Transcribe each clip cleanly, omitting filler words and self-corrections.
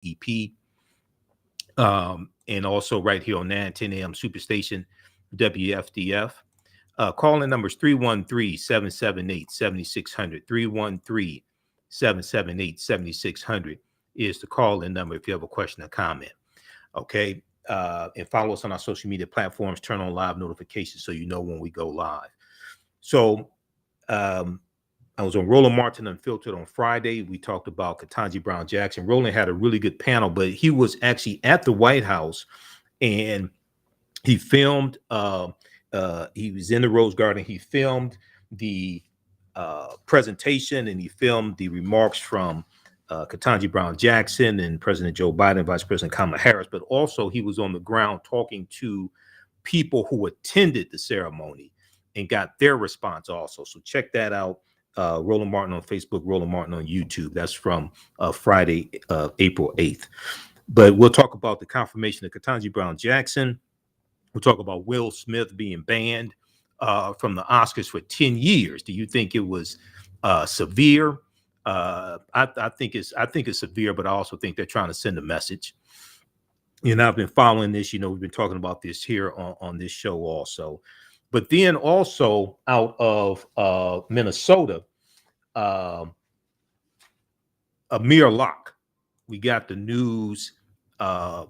EP. And also right here on 910 AM Superstation, WFDF. Calling numbers 313-778-7600. 313-778-7600 is the call-in number if you have a question or comment. Okay. And follow us on our social media platforms. Turn on live notifications so you know when we go live. So I was on Roland Martin Unfiltered on Friday. We talked about Ketanji Brown Jackson. Roland had a really good panel, but he was actually at the White House and he filmed. He was in the Rose Garden. He filmed the presentation and he filmed the remarks from Ketanji Brown Jackson and President Joe Biden, Vice President Kamala Harris. But also he was on the ground talking to people who attended the ceremony and got their response also. So check that out. Roland Martin on Facebook, Roland Martin on YouTube. That's from Friday, April 8th. But we'll talk about the confirmation of Ketanji Brown Jackson. We'll talk about Will Smith being banned from the Oscars for 10 years. Do you think it was severe? I think it's severe, but I also think they're trying to send a message. You know, I've been following this. You know, we've been talking about this here on this show also. But then also out of Minnesota, Amir Locke. We got the news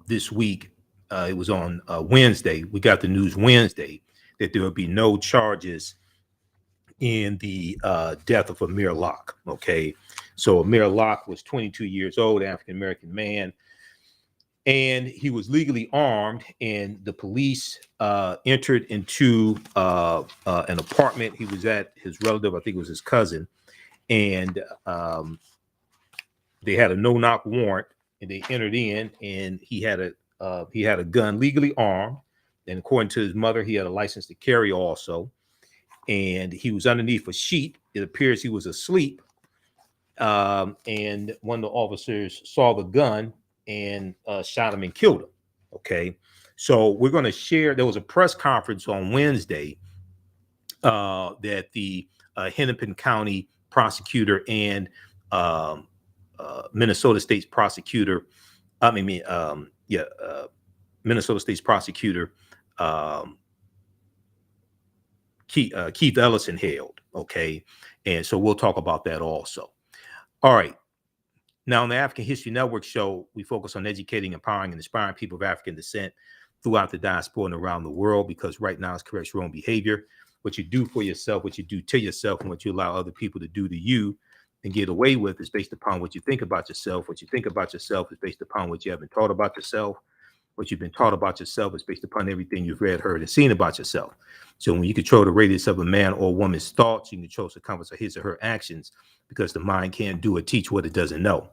this week. It was on Wednesday. We got the news Wednesday that there will be no charges in the death of Amir Locke. Okay. So Amir Locke was 22 years old, African-American man, and he was legally armed, and the police entered into an apartment. He was at his relative, I think it was his cousin, and they had a no-knock warrant, and they entered in, and he had a gun legally armed, and according to his mother, he had a license to carry also, and he was underneath a sheet. It appears he was asleep, and one of the officers saw the gun and shot him and killed him. Okay, so we're going to share. There was a press conference on Wednesday that the Hennepin County prosecutor and Minnesota State's prosecutor, Minnesota State's prosecutor Keith Ellison held. Okay, and so we'll talk about that also. All right. Now, on the African History Network show, we focus on educating, empowering, and inspiring people of African descent throughout the diaspora and around the world, because right now it's corrects your own behavior. What you do for yourself, what you do to yourself, and what you allow other people to do to you and get away with is based upon what you think about yourself. What you think about yourself is based upon what you have been taught about yourself. What you've been taught about yourself is based upon everything you've read, heard, and seen about yourself. So when you control the radius of a man or woman's thoughts, you can control the circumference of his or her actions, because the mind can't do or teach what it doesn't know.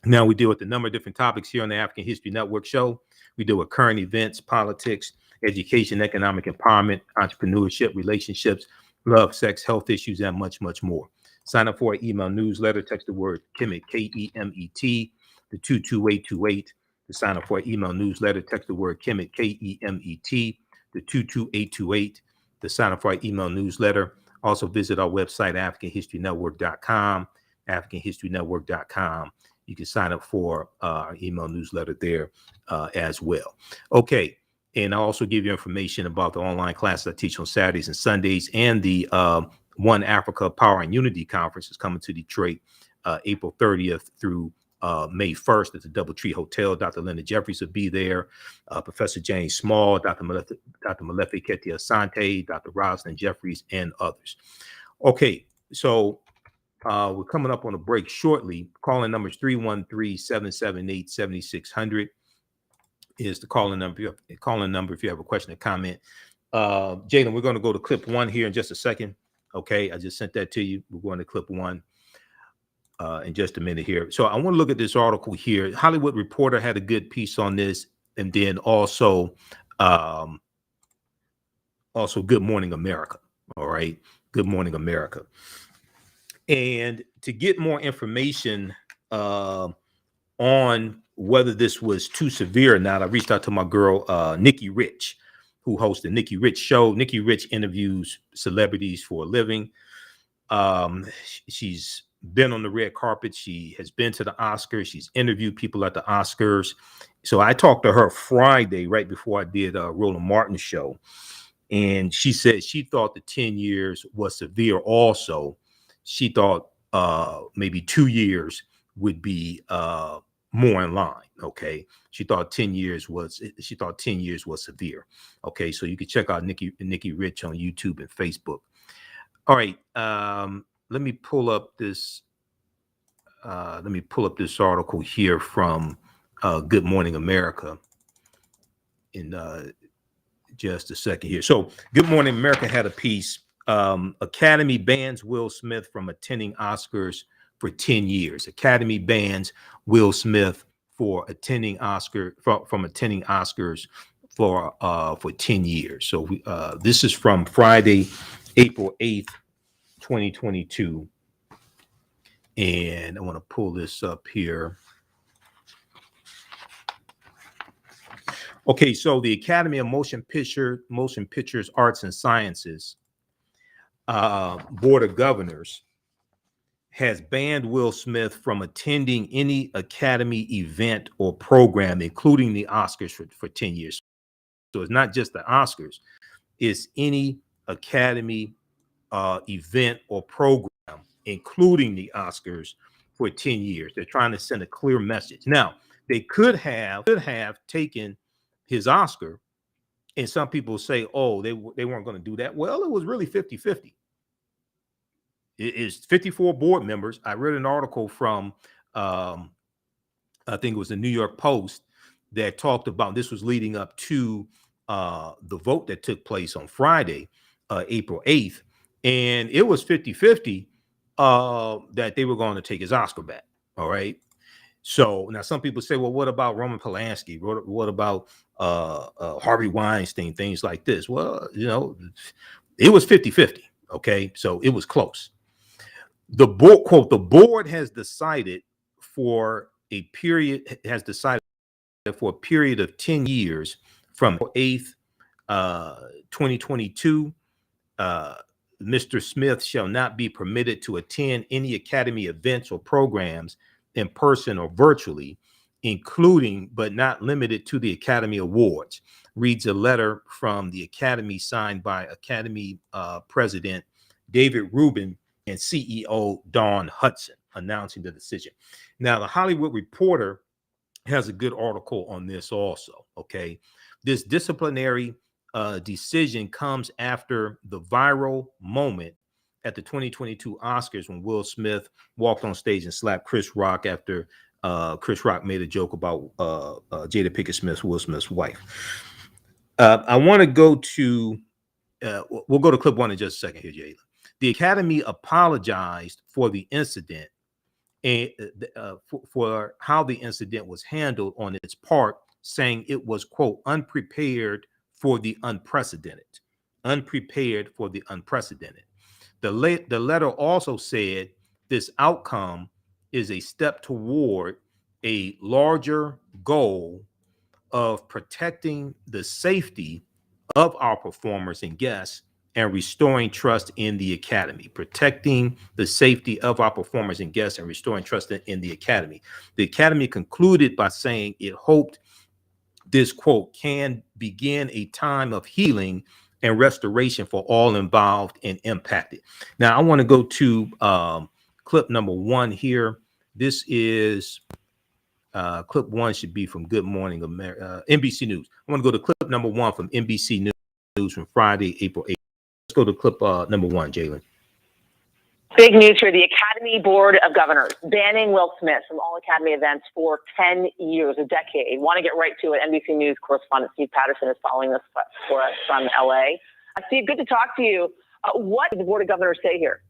Now we deal with a number of different topics here on the African History Network show. We deal with current events, politics, education, economic empowerment, entrepreneurship, relationships, love, sex, health issues, and much, much more. Sign up for our email newsletter. Text the word Kemet, Kemet, to 22828. To sign up for our email newsletter, text the word Kemet, Kemet, to 22828. To sign up for our email newsletter. Also visit our website, AfricanHistoryNetwork.com, AfricanHistoryNetwork.com. You can sign up for our email newsletter there as well. Okay. And I'll also give you information about the online classes I teach on Saturdays and Sundays, and the One Africa Power and Unity Conference is coming to Detroit April 30th through May 1st at the Doubletree Hotel. Dr. Linda Jeffries will be there. Professor James Small, Dr. Malefi Keti Asante, Dr. Rosalind Jeffries, and others. Okay. So we're coming up on a break shortly. Calling numbers 313-778-7600 is the calling number. If you have a question or comment. Jalen, we're going to go to clip 1 here in just a second. Okay, I just sent that to you. We're going to clip 1 in just a minute here. So I want to look at this article here. Hollywood Reporter had a good piece on this, and then also Good Morning America. All right, Good Morning America. And to get more information on whether this was too severe or not, I reached out to my girl, Nikki Rich, who hosts the Nikki Rich Show. Nikki Rich interviews celebrities for a living. She's been on the red carpet. She has been to the Oscars. She's interviewed people at the Oscars. So I talked to her Friday, right before I did Roland Martin's show. And she said she thought the 10 years was severe also. She thought maybe 2 years would be more in line. Okay. She thought 10 years was severe. Okay. So you can check out Nikki Rich on YouTube and Facebook. All right. Let me pull up this. Article here from Good Morning America in just a second here. So Good Morning America had a piece. Academy bans Will Smith from attending Oscars for 10 years. Academy bans Will Smith for attending from attending Oscars for 10 years. So this is from Friday, April 8th, 2022. And I want to pull this up here. Okay, so the Academy of Motion Pictures, Arts and Sciences Board of Governors has banned Will Smith from attending any Academy event or program, including the Oscars, for 10 years. So it's not just the Oscars, it's any Academy event or program, including the Oscars, for 10 years. They're trying to send a clear message. Now, they could have taken his Oscar, and some people say, oh, they weren't going to do that. Well, it was really 50-50. It is 54 board members. I read an article from I think it was the New York Post that talked about, this was leading up to the vote that took place on Friday, April 8th, and it was 50-50 that they were going to take his Oscar back. All right. So now some people say, well, what about Roman Polanski? What about Harvey Weinstein? Things like this. Well, it was 50-50. Okay. So it was close. The board, quote, the board has decided for a period of 10 years from 8th, 2022, Mr. Smith shall not be permitted to attend any Academy events or programs in person or virtually, including but not limited to the Academy Awards, reads a letter from the Academy signed by Academy President David Rubin and CEO Dawn Hudson, announcing the decision. Now, the Hollywood Reporter has a good article on this also. Okay, this disciplinary decision comes after the viral moment at the 2022 Oscars when Will Smith walked on stage and slapped Chris Rock after Chris Rock made a joke about Jada Pinkett Smith, Will Smith's wife. I want to go to, we'll go to clip one in just a second here, Jayla. The Academy apologized for the incident and for how the incident was handled on its part, saying it was, quote, unprepared for the unprecedented. The letter also said this outcome is a step toward a larger goal of protecting the safety of our performers and guests and restoring trust in the Academy. Protecting the safety of our performers and guests and restoring trust in the Academy. The Academy concluded by saying it hoped this, quote, can begin a time of healing and restoration for all involved and impacted. Now, I want to go to clip number one here. This is clip one should be from Good Morning America, NBC News. I want to go to clip number one from NBC News from Friday, April 8th. Let's go to clip number one, Jalen. Big news here. The Academy Board of Governors banning Will Smith from all Academy events for 10 years, a decade. Want to get right to it. NBC News correspondent Steve Patterson is following this for us from LA. Steve, good to talk to you. What did the Board of Governors say here?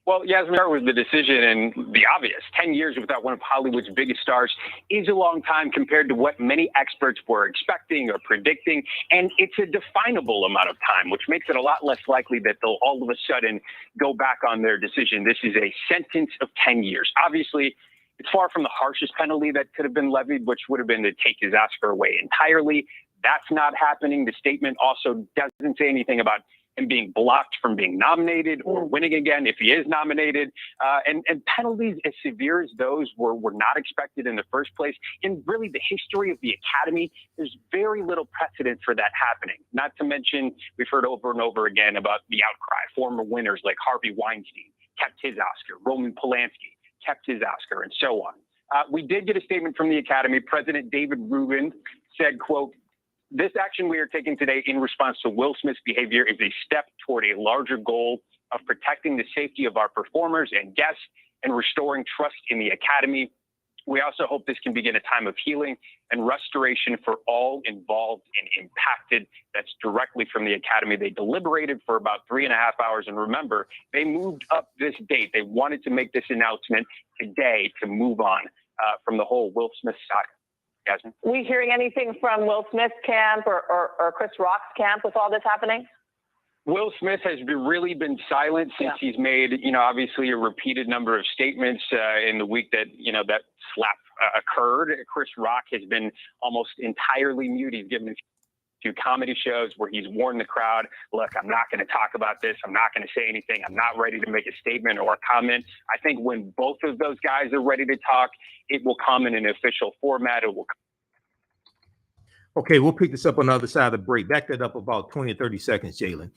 Well, Yasmin, with the decision and the obvious, 10 years without one of Hollywood's biggest stars is a long time compared to what many experts were expecting or predicting. And it's a definable amount of time, which makes it a lot less likely that they'll all of a sudden go back on their decision. This is a sentence of 10 years. Obviously, it's far from the harshest penalty that could have been levied, which would have been to take his Oscar away entirely. That's not happening. The statement also doesn't say anything about and being blocked from being nominated or winning again if he is nominated, and penalties as severe as those were not expected in the first place. In really the history of the Academy, there's very little precedent for that happening. Not to mention, we've heard over and over again about the outcry. Former winners like Harvey Weinstein kept his Oscar, Roman Polanski kept his Oscar, and so on. We did get a statement from the Academy. President David Rubin said, quote, "This action we are taking today in response to Will Smith's behavior is a step toward a larger goal of protecting the safety of our performers and guests and restoring trust in the Academy. We also hope this can begin a time of healing and restoration for all involved and impacted." That's directly from the Academy. They deliberated for about 3.5 hours. And remember, they moved up this date. They wanted to make this announcement today to move on from the whole Will Smith saga. Jasmine? We hearing anything from Will Smith's camp or Chris Rock's camp with all this happening? Will Smith has really been silent since he's made, obviously a repeated number of statements in the week that, that slap occurred. Chris Rock has been almost entirely mute. He's given a few comedy shows where he's warned the crowd, look, I'm not going to talk about this. I'm not going to say anything. I'm not ready to make a statement or a comment. I think when both of those guys are ready to talk, it will come in an official format. It will. Okay, we'll pick this up on the other side of the break. Back that up about 20 or 30 seconds, Jalen.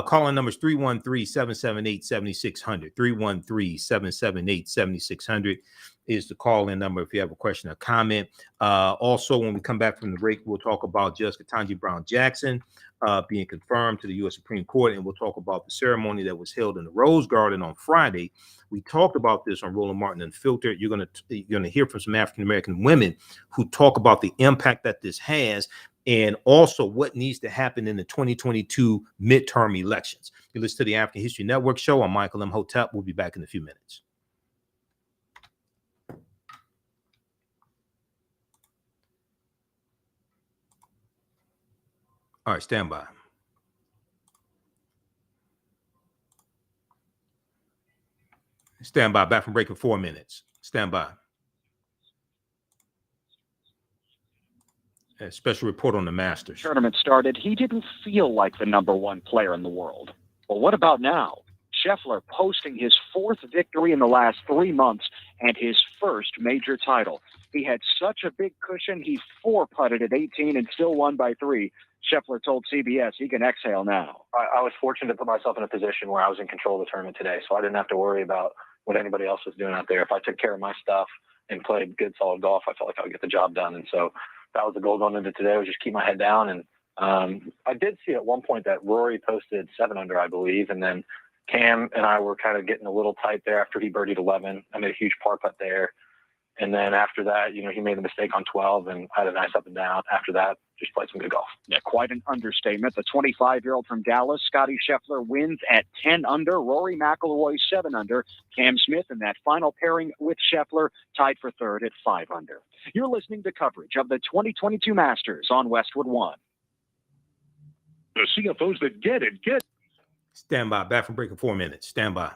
Calling numbers 313-778-7600. 313-778-7600 is the call-in number if you have a question or comment. Also, when we come back from the break, we'll talk about Judge Ketanji Brown Jackson being confirmed to the U.S. Supreme Court, and we'll talk about the ceremony that was held in the Rose Garden on Friday. We talked about this on Roland Martin Unfiltered. You're gonna hear from some African-American women who talk about the impact that this has and also what needs to happen in the 2022 midterm elections. You listen to the African History Network show. I'm Michael Imhotep. We'll be back in a few minutes. All right, stand by. Stand by. Back from break in 4 minutes. Stand by. A special report on the Masters. Tournament started, he didn't feel like the number one player in the world. Well, what about now? Scheffler posting his 4th victory in the last 3 months and his first major title. He had such a big cushion, he 4-putted at 18 and still won by 3. Scheffler told CBS he can exhale now. I was fortunate to put myself in a position where I was in control of the tournament today, so I didn't have to worry about what anybody else was doing out there. If I took care of my stuff and played good, solid golf, I felt like I would get the job done. And so that was the goal going into today, was just keep my head down. And I did see at one point that Rory posted 7 under, I believe, and then Cam and I were kind of getting a little tight there after he birdied 11. I made a huge par putt there. And then after that, he made a mistake on 12 and had a nice up and down. After that, just played some good golf. Yeah, quite an understatement. The 25-year-old from Dallas, Scotty Scheffler, wins at 10 under. Rory McIlroy 7 under. Cam Smith in that final pairing with Scheffler tied for 3rd at 5 under. You're listening to coverage of the 2022 Masters on Westwood One. The CFOs that get it, get. Stand by. Back from break in 4 minutes. Stand by.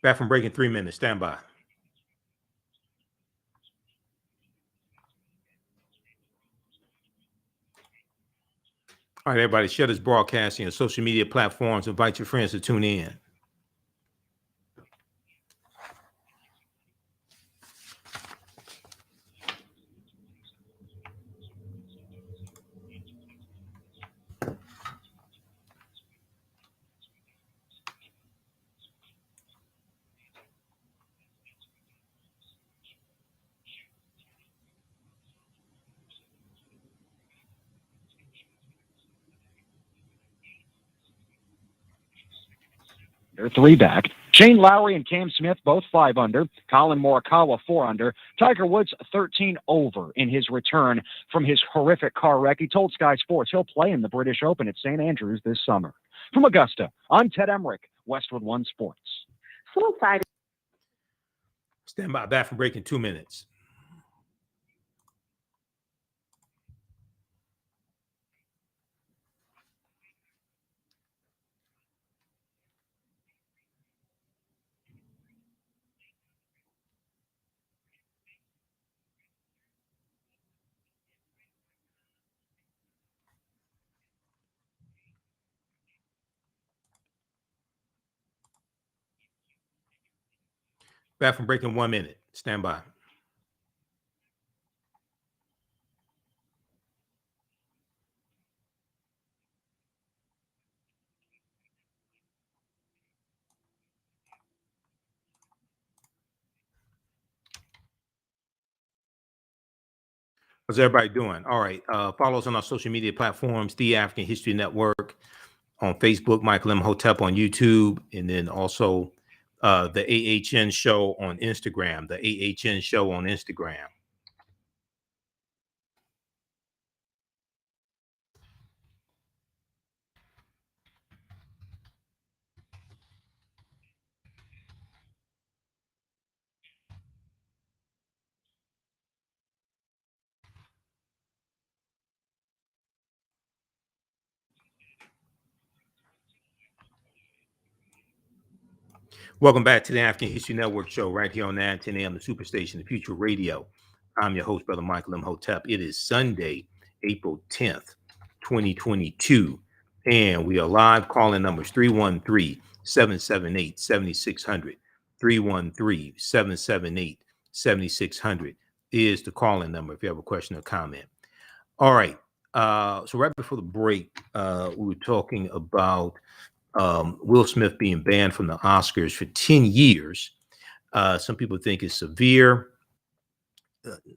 Back from break in 3 minutes. Stand by. All right, everybody, share this broadcasting on social media platforms. Invite your friends to tune in. They're 3 back. Shane Lowry and Cam Smith both 5 under. Colin Morikawa 4 under. Tiger Woods 13 over in his return from his horrific car wreck. He told Sky Sports he'll play in the British Open at St. Andrews this summer. From Augusta, I'm Ted Emmerich, Westwood One Sports. So excited. Stand by. Back from break in 2 minutes. Back from break in 1 minute. Stand by. How's everybody doing? All right. Follow us on our social media platforms, The African History Network on Facebook, Michael Imhotep on YouTube, and then also the AHN Show on Instagram, the AHN Show on Instagram. Welcome back to the African History Network show right here on 910 AM, the Superstation, the Future Radio. I'm your host, Brother Michael Imhotep. It is Sunday, April 10th, 2022, and we are live. Calling numbers 313-778-7600. 313-778-7600 is the calling number if you have a question or comment. All right. So right before the break, we were talking about Will Smith being banned from the Oscars for 10 years. Some people think it's severe.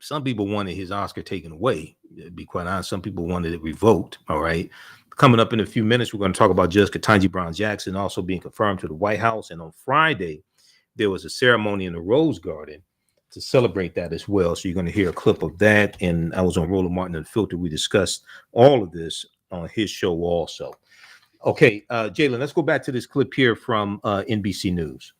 Some people wanted his Oscar taken away, to be quite honest. Some people wanted it revoked. All right. Coming up in a few minutes, we're going to talk about Judge Ketanji Brown Jackson also being confirmed to the White House. And on Friday, there was a ceremony in the Rose Garden to celebrate that as well. So you're going to hear a clip of that. And I was on Roland Martin and Filter. We discussed all of this on his show also. Okay, Jalen, let's go back to this clip here from NBC News.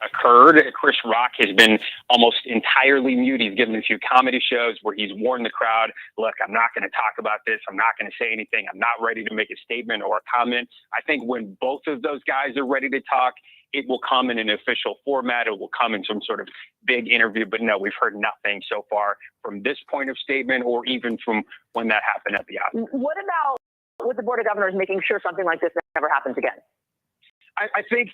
Occurred. Chris Rock has been almost entirely mute. He's given a few comedy shows where he's warned the crowd, look, I'm not going to talk about this. I'm not going to say anything. I'm not ready to make a statement or a comment. I think when both of those guys are ready to talk, it will come in an official format. It will come in some sort of big interview. But no, we've heard nothing so far from this point of statement or even from when that happened at the Oscars. What about with the Board of Governors making sure something like this never happens again? I think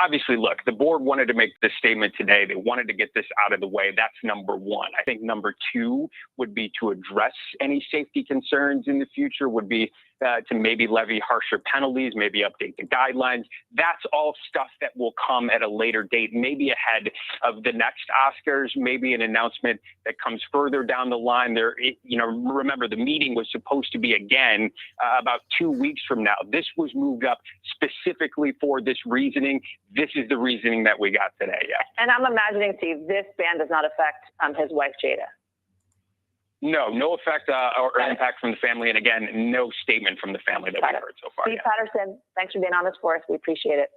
obviously, look, the board wanted to make this statement today. They wanted to get this out of the way. That's number one. I think number two would be to address any safety concerns in the future, would be to maybe levy harsher penalties, maybe update the guidelines. That's all stuff that will come at a later date, maybe ahead of the next Oscars, maybe an announcement that comes further down the line. Remember, the meeting was supposed to be again about 2 weeks from now. This was moved up specifically for this reasoning. This is the reasoning that we got today. Yeah. And I'm imagining, Steve, this ban does not affect his wife, Jada. No effect or impact from the family. And again, no statement from the family that we've heard so far. Steve Patterson, thanks for being on this for us. We appreciate it.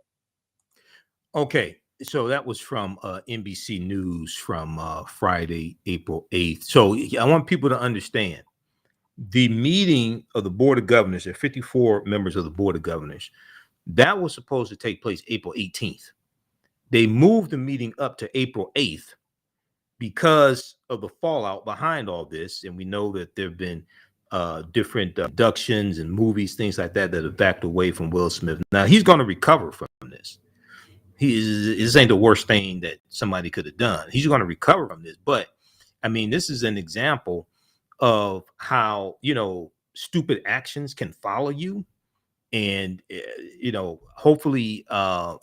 Okay, so that was from NBC News from Friday, April 8th. So I want people to understand the meeting of the Board of Governors, there are 54 members of the Board of Governors, that was supposed to take place April 18th. They moved the meeting up to April 8th because of the fallout behind all this. And we know that there have been different abductions and movies, things like that, that have backed away from Will Smith. Now, he's going to recover from this. This ain't the worst thing that somebody could have done. He's going to recover from this. But, I mean, this is an example of how, stupid actions can follow you. And, hopefully, I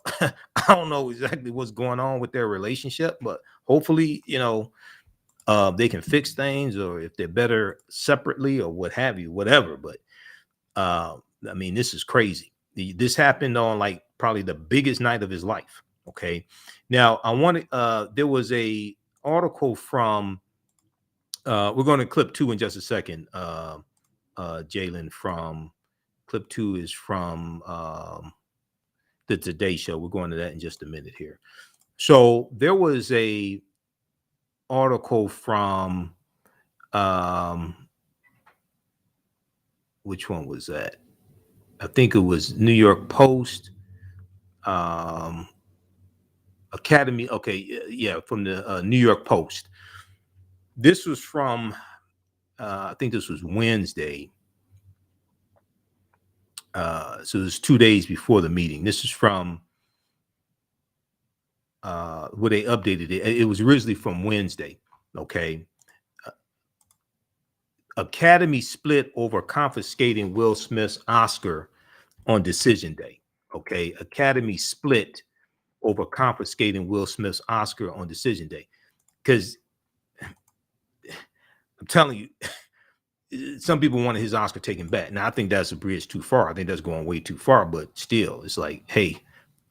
don't know exactly what's going on with their relationship, but hopefully, they can fix things, or if they're better separately or what have you, whatever. But, I mean, this is crazy. This happened on like probably the biggest night of his life. Okay. Now I wanted there was a article from we're going to clip 2 in just a second. Jalen, from clip 2 is from the Today Show. We're going to that in just a minute here. So there was a article from which one was that? I think it was New York Post, Academy. Okay, yeah, from the New York Post. This was from, I think this was Wednesday. So it was 2 days before the meeting. This is from where they updated it. It was originally from Wednesday. Okay. Academy split over confiscating Will Smith's Oscar on decision day. Okay. Academy split over confiscating Will Smith's Oscar on decision day. Because I'm telling you, some people wanted his Oscar taken back. Now, I think that's a bridge too far. I think that's going way too far, but still, it's like, hey,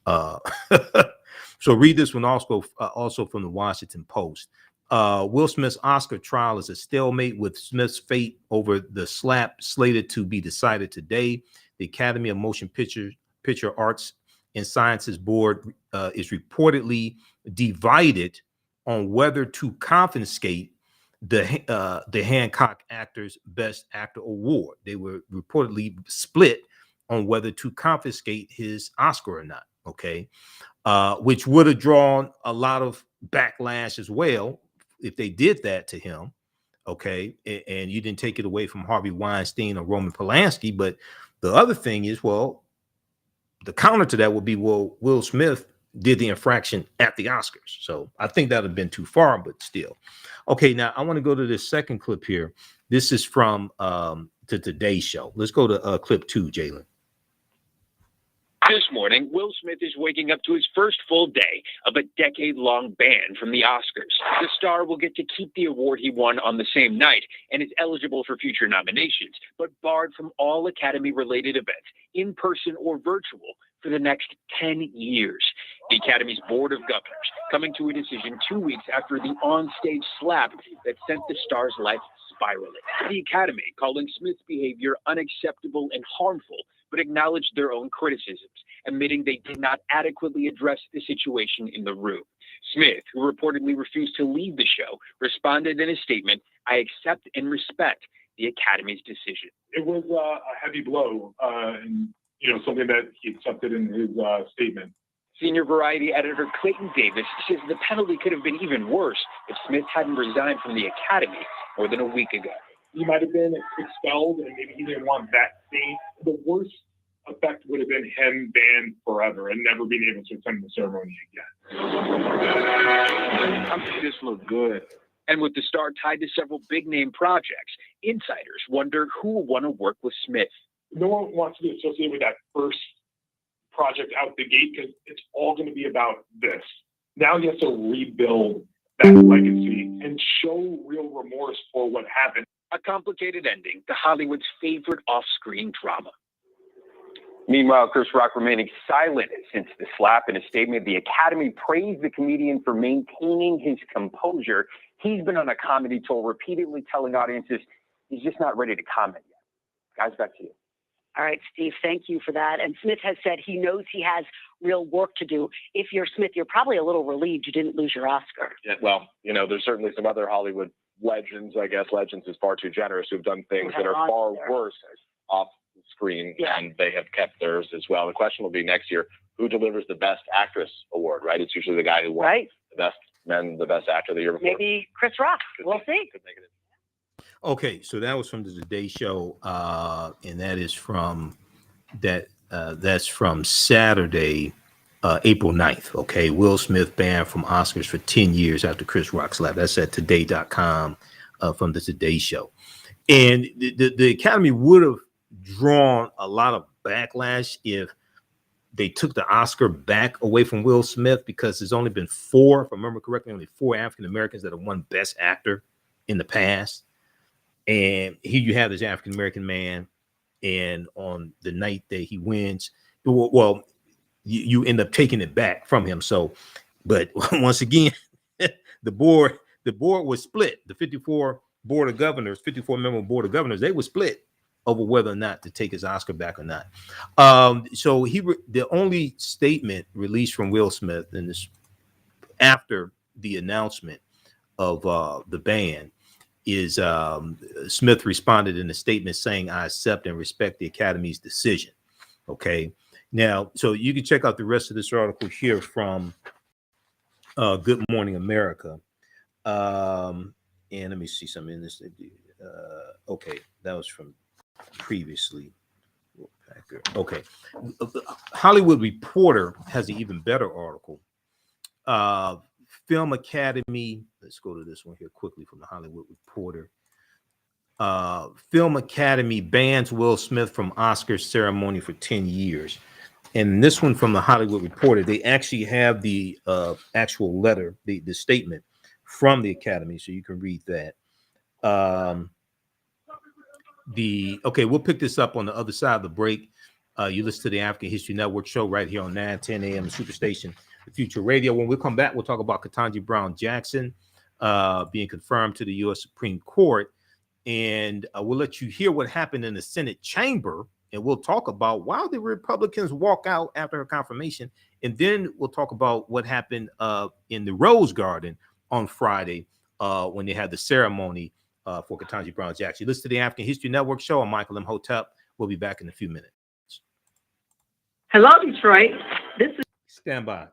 so read this one also from the Washington Post. Will Smith's Oscar trial is a stalemate, with Smith's fate over the slap slated to be decided today. The Academy of Motion Picture Arts and Sciences Board is reportedly divided on whether to confiscate the Hancock actor's Best Actor award. They were reportedly split on whether to confiscate his Oscar or not. Okay, which would have drawn a lot of backlash as well if they did that to him. Okay, and you didn't take it away from Harvey Weinstein or Roman Polanski. But the other thing is, well, the counter to that would be, well, Will Smith did the infraction at the Oscars. So I think that would have been too far, but still. Okay, now I want to go to this second clip here. This is from the Today Show. Let's go to clip 2, Jalen. This morning, Will Smith is waking up to his first full day of a decade-long ban from the Oscars. The star will get to keep the award he won on the same night and is eligible for future nominations, but barred from all Academy-related events, in person or virtual, for the next 10 years. The Academy's Board of Governors coming to a decision 2 weeks after the on-stage slap that sent the star's life spiraling. The Academy calling Smith's behavior unacceptable and harmful, but acknowledged their own criticisms, admitting they did not adequately address the situation in the room. Smith, who reportedly refused to leave the show, responded in a statement, "I accept and respect the Academy's decision." It was a heavy blow, and something that he accepted in his statement. Senior Variety editor Clayton Davis says the penalty could have been even worse if Smith hadn't resigned from the Academy more than a week ago. He might have been expelled, and maybe he didn't want that stain. The worst effect would have been him banned forever and never being able to attend the ceremony again. This looked good. And with the star tied to several big-name projects, insiders wonder who will want to work with Smith. No one wants to be associated with that first project out the gate because it's all going to be about this. Now he has to rebuild that legacy and show real remorse for what happened. A complicated ending to Hollywood's favorite off-screen drama. Meanwhile, Chris Rock remaining silent since the slap. In a statement, the Academy praised the comedian for maintaining his composure. He's been on a comedy tour, repeatedly telling audiences he's just not ready to comment yet. Guys, back to you. All right, Steve, thank you for that. And Smith has said he knows he has real work to do. If you're Smith, you're probably a little relieved you didn't lose your Oscar. Yeah, well, there's certainly some other Hollywood legends, I guess legends is far too generous, who've done things that are far worse off the screen, and they have kept theirs as well. The question will be next year, who delivers the Best Actress award, right? It's usually the guy who won the Best Men, the Best Actor the year before. Maybe Chris Rock. We'll see. Could make it. Okay, so that was from the Today Show, and that is from that's from Saturday, April 9th. Okay, Will Smith banned from Oscars for 10 years after Chris Rock slap. That's at today.com from the Today Show. And the Academy would have drawn a lot of backlash if they took the Oscar back away from Will Smith, because there's only been 4, if I remember correctly, only 4 African Americans that have won Best Actor in the past. And here you have this African American man, and on the night that he wins Well, you end up taking it back from him. So, but once again, the board was split. The 54 board of governors, 54 member board of governors, they were split over whether or not to take his Oscar back or not. So the only statement released from Will Smith in this after the announcement of the ban is Smith responded in a statement saying, "I accept and respect the Academy's decision." Okay. Now, so you can check out the rest of this article here from Good Morning America. And let me see something in this. Okay, that was from previously. Okay. Hollywood Reporter has an even better article. Film Academy. Let's go to this one here quickly from the Hollywood Reporter. Film Academy bans Will Smith from Oscars ceremony for 10 years. And this one from the Hollywood Reporter, they actually have the actual letter, the statement from the Academy, so you can read that. Okay, we'll pick this up on the other side of the break. You listen to the African History Network show right here on 9:10 a.m. Superstation, the Future Radio. When we come back, we'll talk about Ketanji Brown Jackson being confirmed to the U.S. Supreme Court. And we'll let you hear what happened in the Senate chamber. And we'll talk about why the Republicans walk out after her confirmation. And then we'll talk about what happened in the Rose Garden on Friday when they had the ceremony for Ketanji Brown Jackson. Listen to the African History Network show. I'm Michael Imhotep. We'll be back in a few minutes. Hello, Detroit. This is Stand by.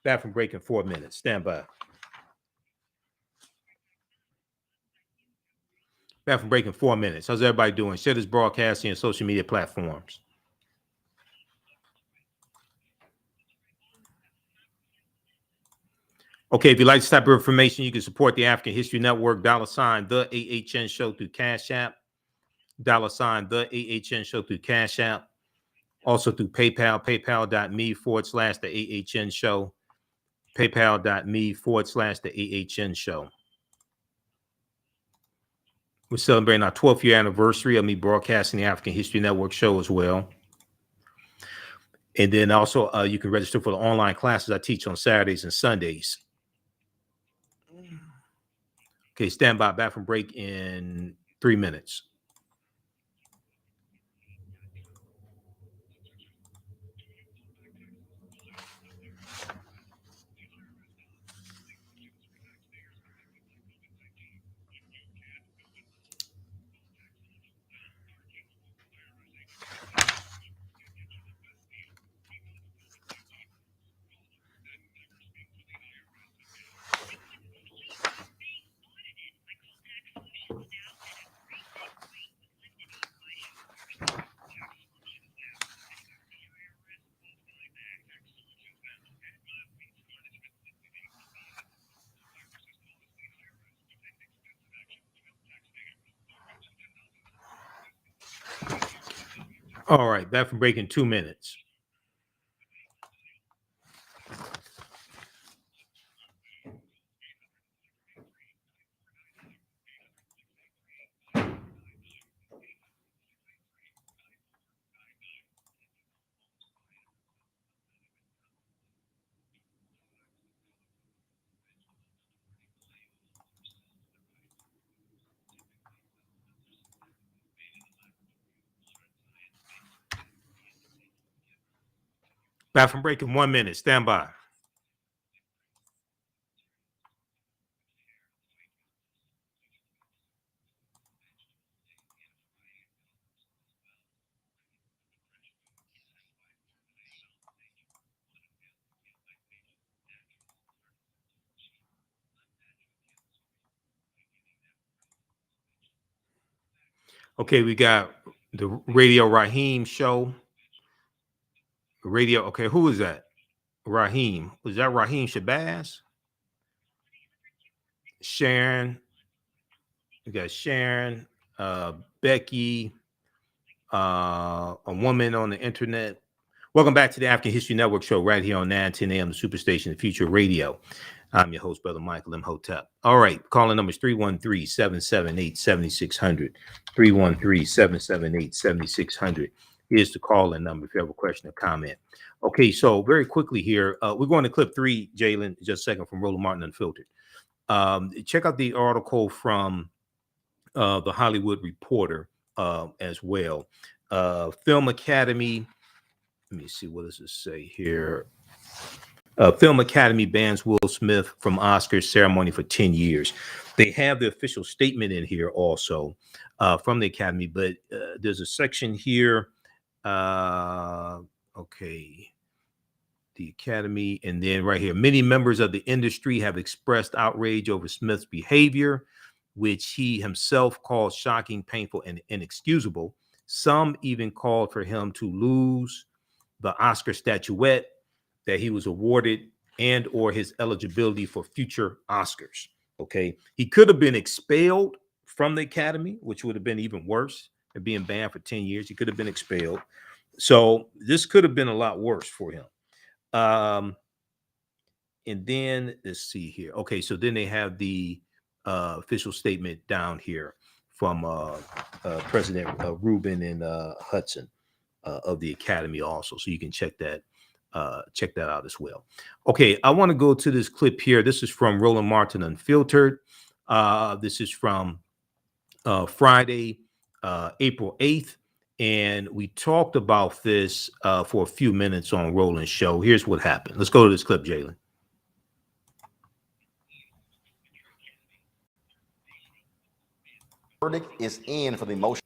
Back from break in 4 minutes. Stand by. Back from break in 4 minutes. How's everybody doing? Share this broadcasting and social media platforms. Okay, if you'd like this type of information, you can support the African History Network, $ the AHN show through Cash App, $ the AHN show through Cash App, also through PayPal, paypal.me/the AHN show, paypal.me/the AHN show. We're celebrating our 12th year anniversary of me broadcasting the African History Network show as well. And then also you can register for the online classes I teach on Saturdays and Sundays. Okay, stand by. Back from break in 3 minutes. All right, back from break in 2 minutes. Back from break in 1 minute. Stand by. Okay, we got the Radio Raheem show. Radio. Okay, who is that? Raheem. Was that Raheem Shabazz? Sharon. We got Sharon, Becky, a woman on the internet. Welcome back to the African History Network show right here on 9:10 a.m. the Superstation, the Future Radio. I'm your host, Brother Michael Imhotep. All right, calling numbers 313-778-7600, 313-778-7600. is the call-in number if you have a question or comment. Okay, so very quickly here, we're going to clip 3, Jalen, just a second, from Roland Martin Unfiltered. Check out the article from the Hollywood Reporter as well. Film Academy, let me see, what does it say here? Film Academy bans Will Smith from Oscars ceremony for 10 years. They have the official statement in here also from the Academy, but there's a section here. Okay. The Academy, and then right here, many members of the industry have expressed outrage over Smith's behavior, which he himself called shocking, painful, and inexcusable. Some even called for him to lose the Oscar statuette that he was awarded and or his eligibility for future Oscars. Okay, he could have been expelled from the Academy, which would have been even worse than being banned for 10 years. He could have been expelled. So this could have been a lot worse for him. And then let's see here. Okay, so then they have the official statement down here from President Rubin and Hudson of the Academy also, so you can check that out as well. Okay, I want to go to this clip here. This is from Roland Martin Unfiltered. This is from Friday, April 8th. And we talked about this for a few minutes on Roland's show. Here's what happened. Let's go to this clip, Jalen. Verdict is in for the motion.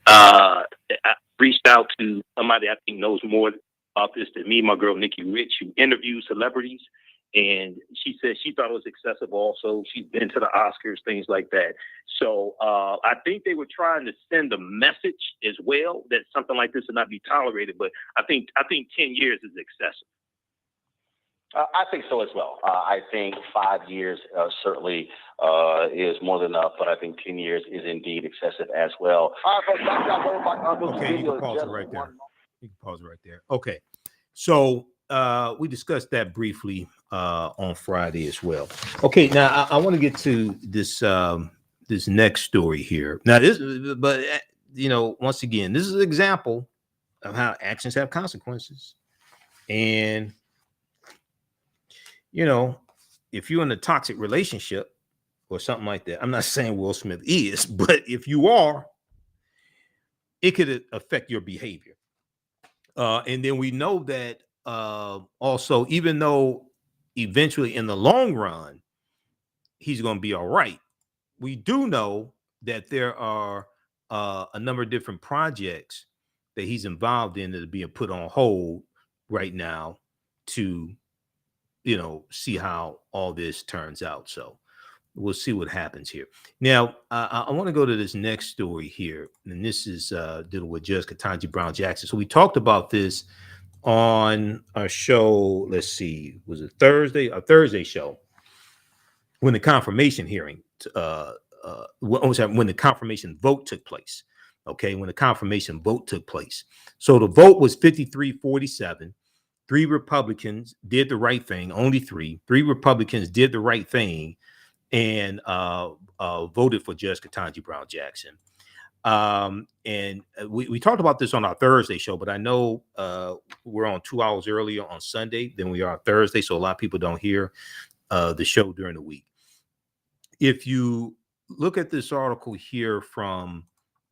I reached out to somebody I think knows more about this than me, my girl Nikki Rich, who interviews celebrities, And she said she thought it was excessive also. She's been to the Oscars, things like that. So I think they were trying to send a message as well that something like this would not be tolerated. But I think 10 years is excessive. I think so as well. I think 5 years certainly is more than enough, but I think 10 years is indeed excessive as well. Okay, you can pause it right there. You can pause it right there. Okay, so we discussed that briefly on Friday as well. Okay, now I want to get to this this next story here. Now but once again, this is an example of how actions have consequences, and if you're in a toxic relationship or something like that, I'm not saying Will Smith is, but if you are, it could affect your behavior. And then we know that also, even though eventually in the long run, he's going to be all right, we do know that there are a number of different projects that he's involved in that are being put on hold right now to see how all this turns out. So we'll see what happens here. Now, I want to go to this next story here, and this is dealing with Judge Ketanji Brown Jackson. So we talked about this on our show. Let's see, was it Thursday? A Thursday show when the confirmation hearing, when the confirmation vote took place. Okay, when the confirmation vote took place. So the vote was 53-47. 3 Republicans did the right thing. Only 3 Republicans did the right thing and voted for Judge Ketanji Brown Jackson. And we talked about this on our Thursday show, but I know we're on 2 hours earlier on Sunday than we are Thursday, so a lot of people don't hear the show during the week. If you look at this article here from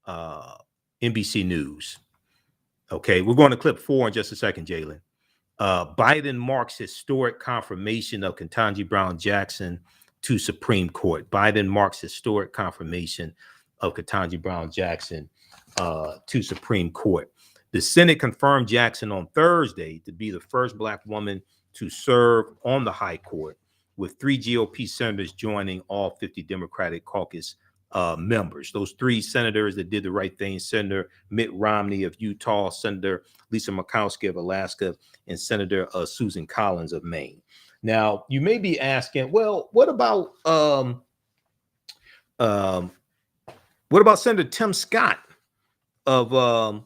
NBC News, okay, we're going to clip 4 in just a second, Jalen. Biden marks historic confirmation of Ketanji Brown Jackson to Supreme Court. Biden marks historic confirmation of Ketanji Brown Jackson to Supreme Court. The Senate confirmed Jackson on Thursday to be the first Black woman to serve on the High Court, with 3 GOP senators joining all 50 Democratic caucus members. Those 3 senators that did the right thing: Senator Mitt Romney of Utah, Senator Lisa Murkowski of Alaska, and Senator Susan Collins of Maine. Now, you may be asking, well, what about Senator Tim Scott of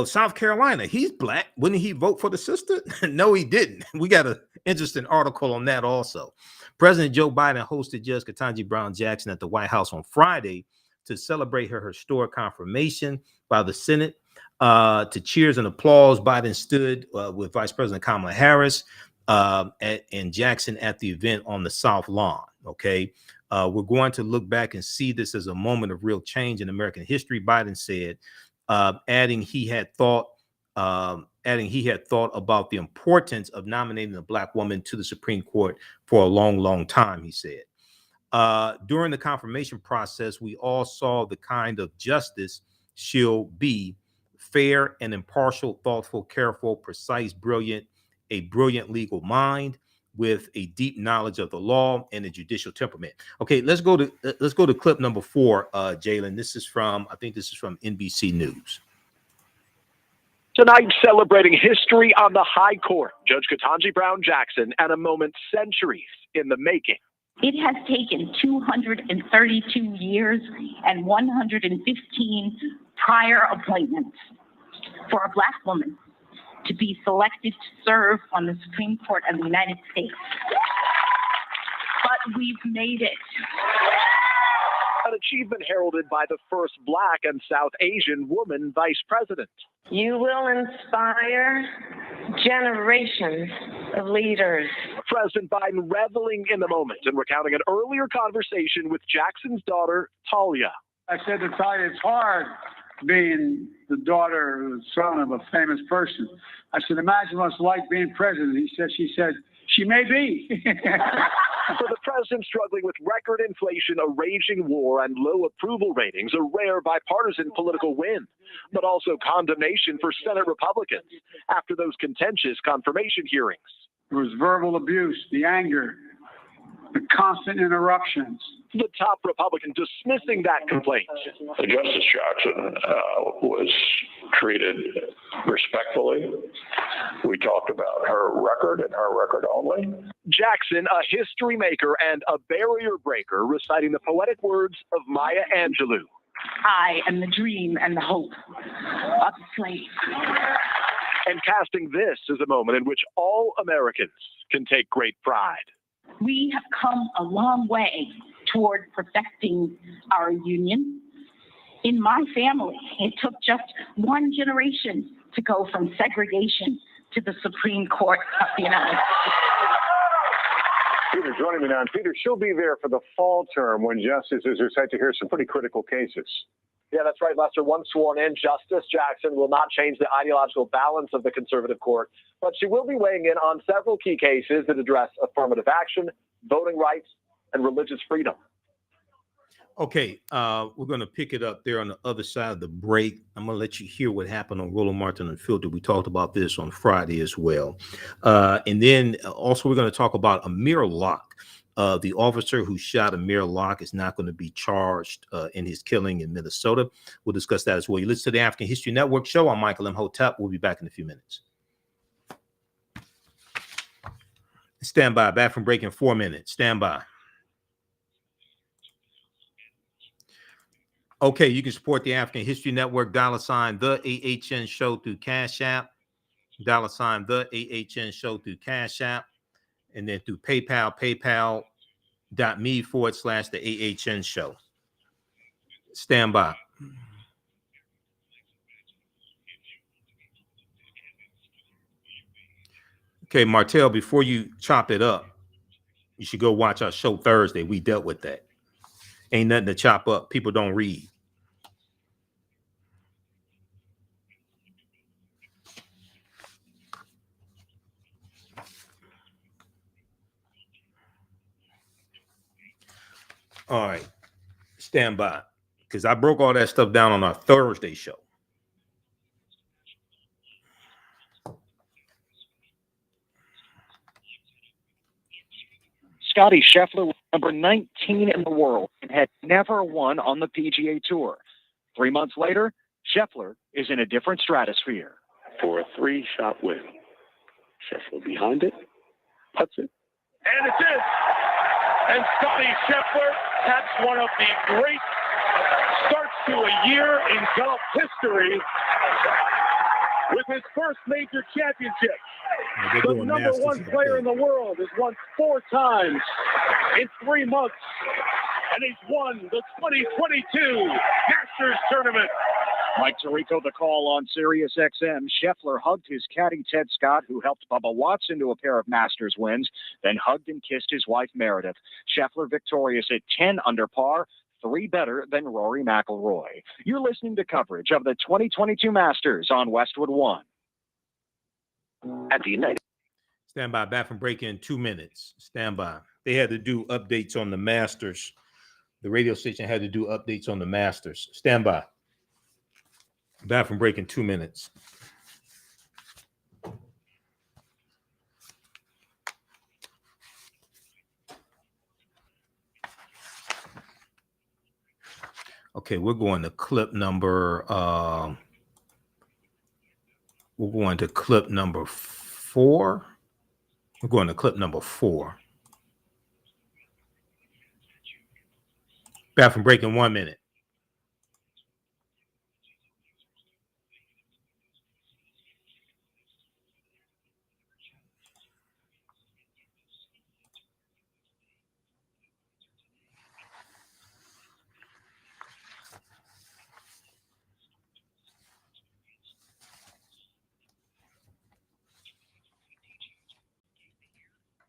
South Carolina? He's Black. Wouldn't he vote for the sister? No, he didn't. We got an interesting article on that also. President Joe Biden hosted Judge Ketanji Brown Jackson at the White House on Friday to celebrate her historic confirmation by the Senate. To cheers and applause, Biden stood with Vice President Kamala Harris and Jackson at the event on the South Lawn. Okay, we're going to look back and see this as a moment of real change in American history, Biden said, adding he had thought about the importance of nominating a Black woman to the Supreme Court for a long, long time, he said. During the confirmation process, we all saw the kind of justice she'll be: fair and impartial, thoughtful, careful, precise, brilliant, a brilliant legal mind with a deep knowledge of the law and a judicial temperament. Okay, let's go to clip number 4, Jalen. I think this is from NBC News. Tonight, celebrating history on the High Court, Judge Ketanji Brown Jackson, and a moment centuries in the making. It has taken 232 years and 115 prior appointments for a Black woman to be selected to serve on the Supreme Court of the United States. But we've made it. An achievement heralded by the first Black and South Asian woman vice president. You will inspire generations of leaders. President Biden reveling in the moment and recounting an earlier conversation with Jackson's daughter, Talia. I said to Talia, it's hard being the daughter or the son of a famous person. I said, imagine what it's like being president. She said, she may be. For the president struggling with record inflation, a raging war, and low approval ratings, a rare bipartisan political win, but also condemnation for Senate Republicans after those contentious confirmation hearings. There was verbal abuse, the anger, the constant interruptions. The top Republican dismissing that complaint. Justice Jackson was treated respectfully. We talked about her record and her record only. Jackson, a history maker and a barrier breaker, reciting the poetic words of Maya Angelou. I am the dream and the hope of the slave. And casting this as a moment in which all Americans can take great pride. We have come a long way toward perfecting our union. In my family, it took just one generation to go from segregation to the Supreme Court of the United States. Peter joining me now. And Peter, she'll be there for the fall term when justices are set to hear some pretty critical cases. Yeah, that's right, Lester. Once sworn in, Justice Jackson will not change the ideological balance of the conservative court, but she will be weighing in on several key cases that address affirmative action, voting rights, and religious freedom. Okay, we're going to pick it up there on the other side of the break. I'm going to let you hear what happened on Roland Martin Unfiltered. We talked about this on Friday as well. And then also we're going to talk about Amir Locke. The officer who shot Amir Locke is not going to be charged in his killing in Minnesota. We'll discuss that as well. You listen to the African History Network show. I'm Michael Imhotep. We'll be back in a few minutes. Stand by. Back from break in 4 minutes. Stand by. Okay, you can support the African History Network, $ the AHN show through Cash App, $ the AHN show through Cash App, and then through PayPal, paypal.me / the AHN show. Stand by. Okay, Martell, before you chop it up, you should go watch our show Thursday. We dealt with that. Ain't nothing to chop up. People don't read. All right, stand by, because I broke all that stuff down on our Thursday show. Scotty Scheffler was number 19 in the world and had never won on the PGA Tour. 3 months later, Scheffler is in a different stratosphere. For a 3-shot win. Scheffler behind it. Puts it. And it's in. And Scotty Scheffler, that's one of the great starts to a year in golf history with his first major championship. The number one player in the world has won 4 times in 3 months, and he's won the 2022 Masters Tournament. Mike Tirico, the call on Sirius XM. Scheffler hugged his caddy, Ted Scott, who helped Bubba Watson to a pair of Masters wins, then hugged and kissed his wife, Meredith. Scheffler victorious at 10 under par, 3 better than Rory McIlroy. You're listening to coverage of the 2022 Masters on Westwood One. At the United. Stand by. Back from break in 2 minutes. Stand by. They had to do updates on the Masters. The radio station had to do updates on the Masters. Stand by. Back from break in 2 minutes. Okay, we're going to clip number. We're going to clip number 4. We're going to clip number 4. Back from break in 1 minute.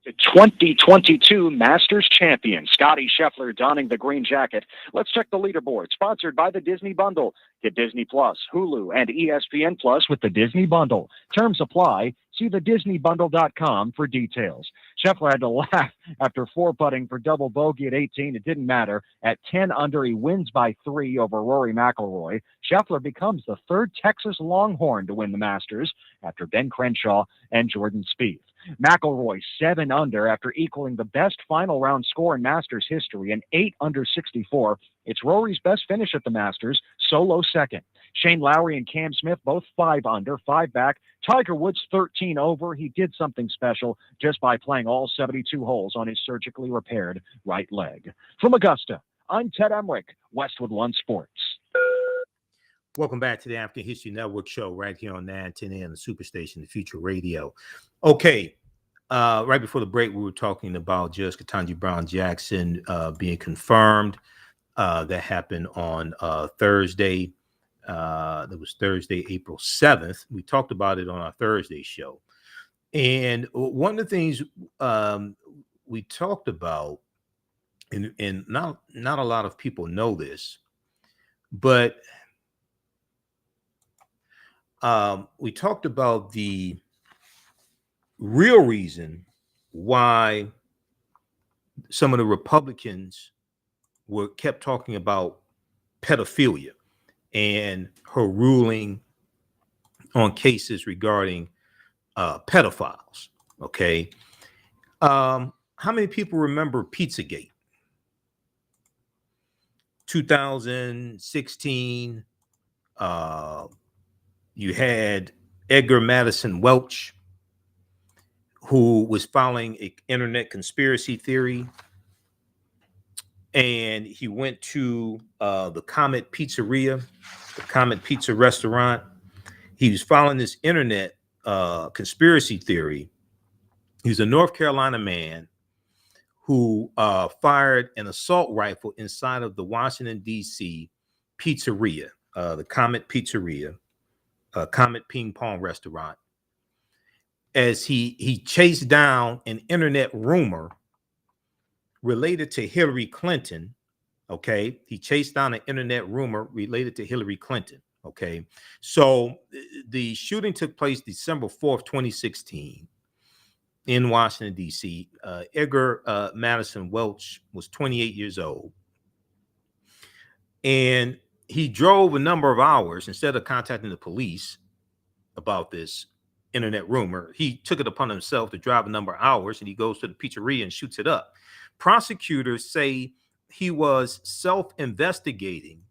The 2022 Masters champion, Scotty Scheffler, donning the green jacket. Let's check the leaderboard. Sponsored by the Disney Bundle. Get Disney Plus, Hulu, and ESPN Plus with the Disney Bundle. Terms apply. See thedisneybundle.com for details. Scheffler had to laugh after 4-putting for double bogey at 18. It didn't matter. At 10 under, he wins by 3 over Rory McIlroy. Scheffler becomes the 3rd Texas Longhorn to win the Masters after Ben Crenshaw and Jordan Spieth. McIlroy 7 under after equaling the best final round score in Masters history, an 8 under 64. It's Rory's best finish at the Masters, solo second. Shane Lowry and Cam Smith both 5 under, 5 back. Tiger Woods 13 over. He did something special just by playing all 72 holes on his surgically repaired right leg. From Augusta, I'm Ted Emmerich, Westwood One Sports. Welcome back to the African History Network show right here on 910 AM, the Superstation, the Future Radio. Okay, right before the break, we were talking about Judge Ketanji Brown Jackson being confirmed. That happened on Thursday. That was Thursday, April 7th. We talked about it on our Thursday show. And one of the things we talked about, and not a lot of people know this, but we talked about the real reason why some of the Republicans kept talking about pedophilia and her ruling on cases regarding pedophiles. Okay. How many people remember Pizzagate? 2016, you had Edgar Madison Welch, who was following an internet conspiracy theory. And he went to the Kemet Pizzeria, the Kemet Pizza restaurant. He was following this internet conspiracy theory. He was a North Carolina man who fired an assault rifle inside of the Washington, D.C. pizzeria, the Kemet Pizzeria, Kemet Ping Pong restaurant, as he chased down an internet rumor related to Hillary Clinton. Okay, he chased down an internet rumor related to Hillary Clinton. Okay, so the shooting took place December 4th, 2016 in Washington, D.C. Edgar Madison Welch was 28 years old. And he drove a number of hours. Instead of contacting the police about this internet rumor, he took it upon himself to drive a number of hours, and he goes to the pizzeria and shoots it up. Prosecutors say he was self-investigating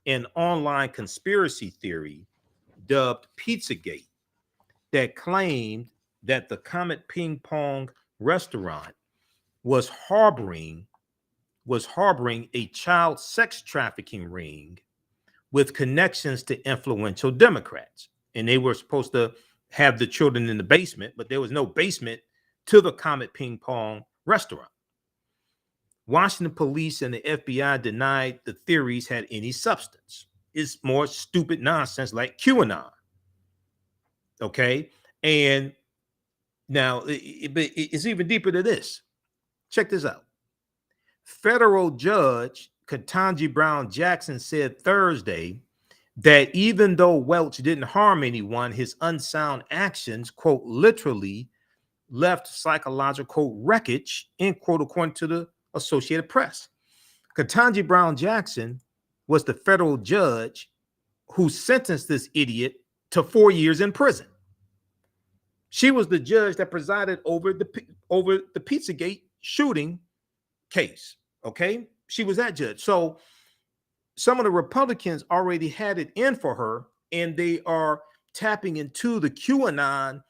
an online conspiracy theory dubbed Pizzagate that claimed that the Kemet Ping Pong restaurant was harboring a child sex trafficking ring with connections to influential Democrats. And they were supposed to have the children in the basement, but there was no basement to the Kemet Ping Pong restaurant. Washington police and the FBI denied the theories had any substance. It's more stupid nonsense like QAnon. Okay. And now it's even deeper than this. Check this out. Federal Judge Ketanji Brown Jackson said Thursday that even though Welch didn't harm anyone, his unsound actions, quote, literally left psychological wreckage, end quote, according to the Associated Press. Ketanji Brown Jackson was the federal judge who sentenced this idiot to 4 years in prison. She was the judge that presided over the Pizzagate shooting case. Okay, she was that judge. So some of the Republicans already had it in for her, and they are tapping into the QAnon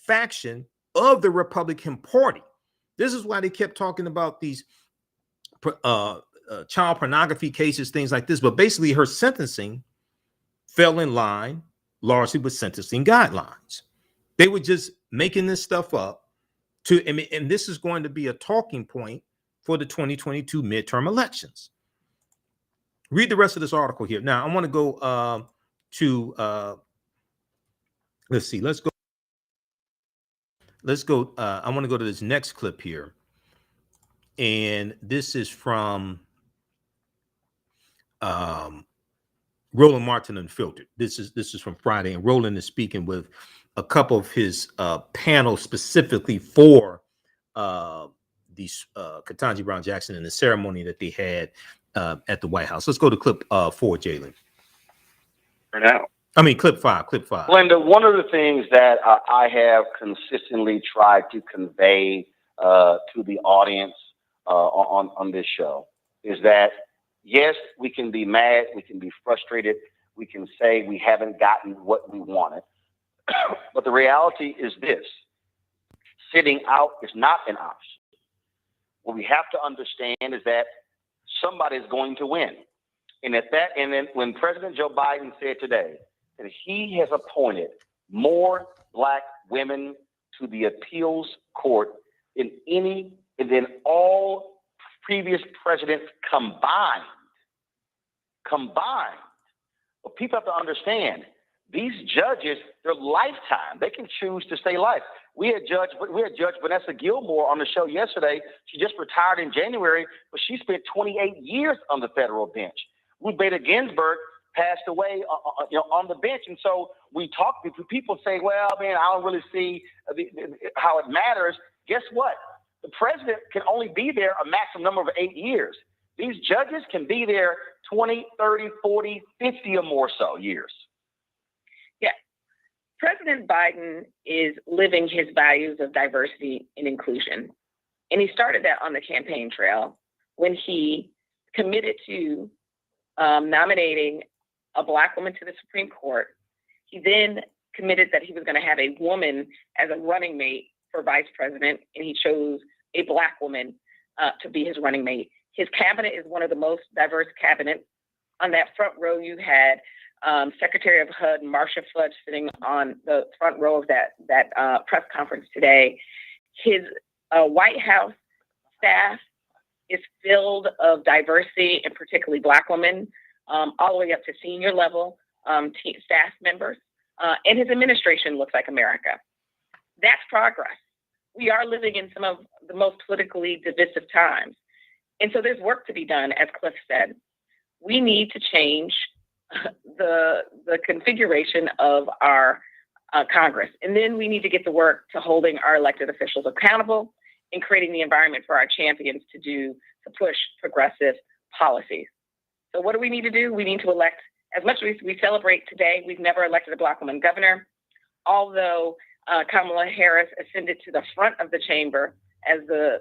faction of the Republican Party. This is why they kept talking about these child pornography cases, things like this. But basically, her sentencing fell in line largely with sentencing guidelines. They were just making this stuff up and this is going to be a talking point for the 2022 midterm elections. Read the rest of this article here. Now, I want to go to let's see. Let's go. I want to go to this next clip here. And this is from Roland Martin Unfiltered. This is from Friday, and Roland is speaking with a couple of his panels specifically for these Ketanji Brown Jackson and the ceremony that they had at the White House. Let's go to clip 4, Jalen. Now, I mean, clip five. Glenda, one of the things that I have consistently tried to convey to the audience on this show is that, yes, we can be mad, we can be frustrated, we can say we haven't gotten what we wanted. But the reality is this: sitting out is not an option. What we have to understand is that somebody is going to win. And then when President Joe Biden said today that he has appointed more Black women to the appeals court than all previous presidents combined. But people have to understand, these judges, they're lifetime. They can choose to stay life. We had Judge Vanessa Gilmore on the show yesterday. She just retired in January, but she spent 28 years on the federal bench. Ruth Bader Ginsburg passed away on the bench. And so people say, well, man, I don't really see how it matters. Guess what? The president can only be there a maximum number of 8 years. These judges can be there 20, 30, 40, 50 or more so years. Yeah. President Biden is living his values of diversity and inclusion. And he started that on the campaign trail when he committed to nominating a Black woman to the Supreme Court. He then committed that he was going to have a woman as a running mate for vice president, and he chose a Black woman to be his running mate. His cabinet is one of the most diverse cabinets. On that front row, you had Secretary of HUD Marcia Fudge sitting on the front row of that press conference today. His White House staff is filled of diversity, and particularly Black women, all the way up to senior level staff members. And his administration looks like America. That's progress. We are living in some of the most politically divisive times. And so there's work to be done, as Cliff said. We need to change the configuration of our Congress. And then we need to get to work to holding our elected officials accountable and creating the environment for our champions to push progressive policies. So what do we need to do? We need to elect, as much as we celebrate today, we've never elected a Black woman governor. Although Kamala Harris ascended to the front of the chamber as the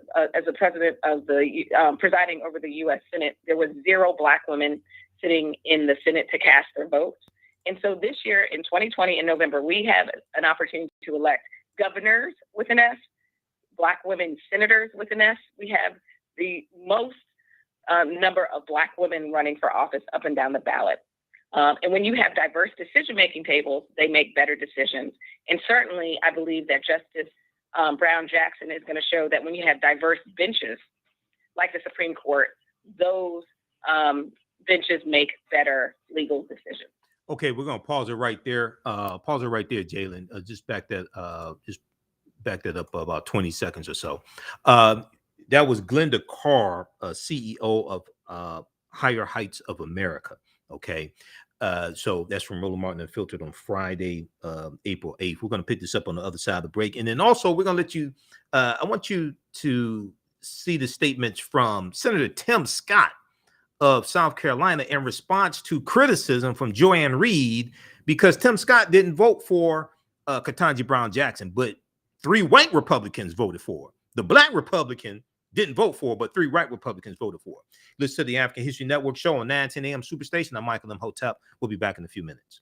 president of the presiding over the U.S. Senate, there was 0 Black women sitting in the Senate to cast their votes. And so this year, in 2020, in November, we have an opportunity to elect governors with an S, Black women senators with an S. We have the most number of Black women running for office up and down the ballot. And when you have diverse decision-making tables, they make better decisions. And certainly, I believe that Justice Brown Jackson is going to show that when you have diverse benches, like the Supreme Court, those benches make better legal decisions. Okay, we're going to pause it right there. Jalen. Just back that up about 20 seconds or so. That was Glenda Carr, CEO of Higher Heights of America. Okay. So that's from Roland Martin Unfiltered on Friday, April 8th. We're going to pick this up on the other side of the break. And then also we're going to let you, I want you to see the statements from Senator Tim Scott of South Carolina in response to criticism from Joanne Reed, because Tim Scott didn't vote for Ketanji Brown Jackson, but 3 white Republicans voted for her. The Black Republican didn't vote for, but 3 white Republicans voted for. Listen to the African History Network show on 9:10 a.m. Superstation. I'm Michael Imhotep. We'll be back in a few minutes.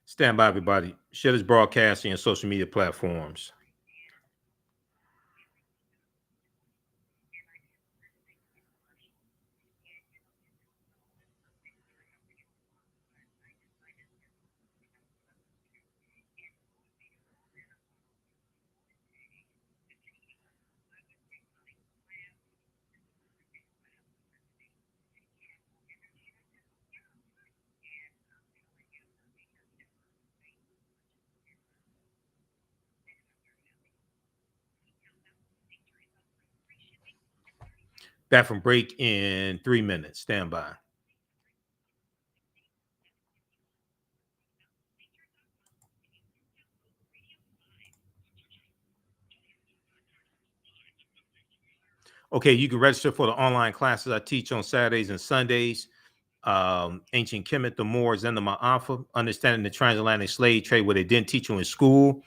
Stand by, everybody. Share this broadcasting on social media platforms. Back from break in 3 minutes. Stand by. Okay, you can register for the online classes I teach on Saturdays and Sundays. Ancient Kemet, the Moors, and the Maafa, understanding the transatlantic slave trade, where they didn't teach you in school.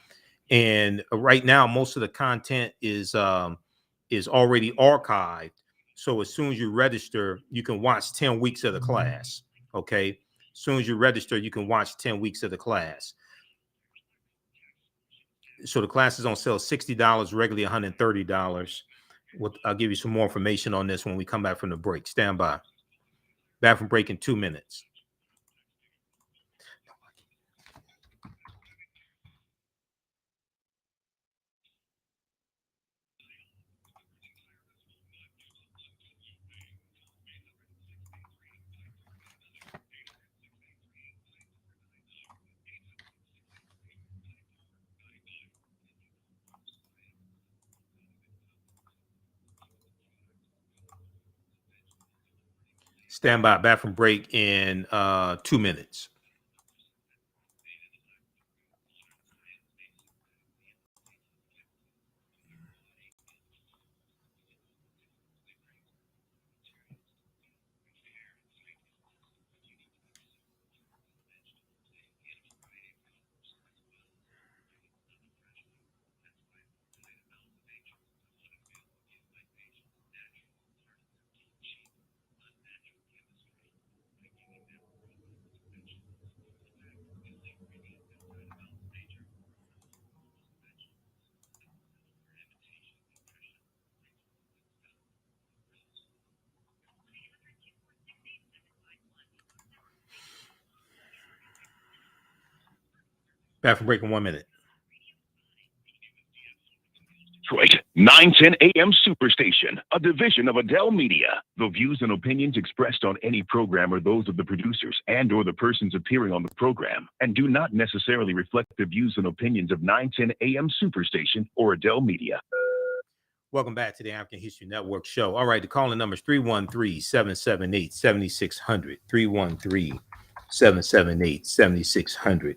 And right now, most of the content is already archived. So as soon as you register, you can watch 10 weeks of the class. Okay, as soon as you register, you can watch 10 weeks of the class. So the class is on sale $60, regularly $130. I'll give you some more information on this when we come back from the break. Stand by. Back from break in 2 minutes. Stand by. Back from break in 2 minutes. Back from break in 1 minute. Detroit, 910 AM Superstation, a division of Adele Media. The views and opinions expressed on any program are those of the producers and or the persons appearing on the program and do not necessarily reflect the views and opinions of 910 AM Superstation or Adele Media. Welcome back to the African History Network show. All right, the calling number is 313-778-7600. 313-778-7600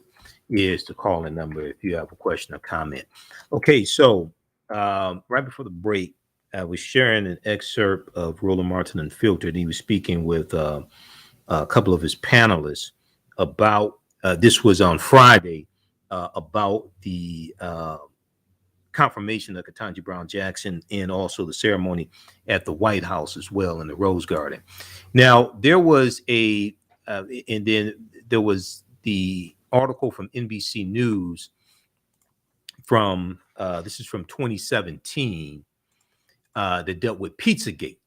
is the calling number if you have a question or comment. Okay, so right before the break, I was sharing an excerpt of Roland Martin Unfiltered. He was speaking with a couple of his panelists about, this was on Friday, about the confirmation of Ketanji Brown Jackson and also the ceremony at the White House as well in the Rose Garden. Now, there was and then there was the article from NBC News from, this is from 2017, that dealt with Pizzagate.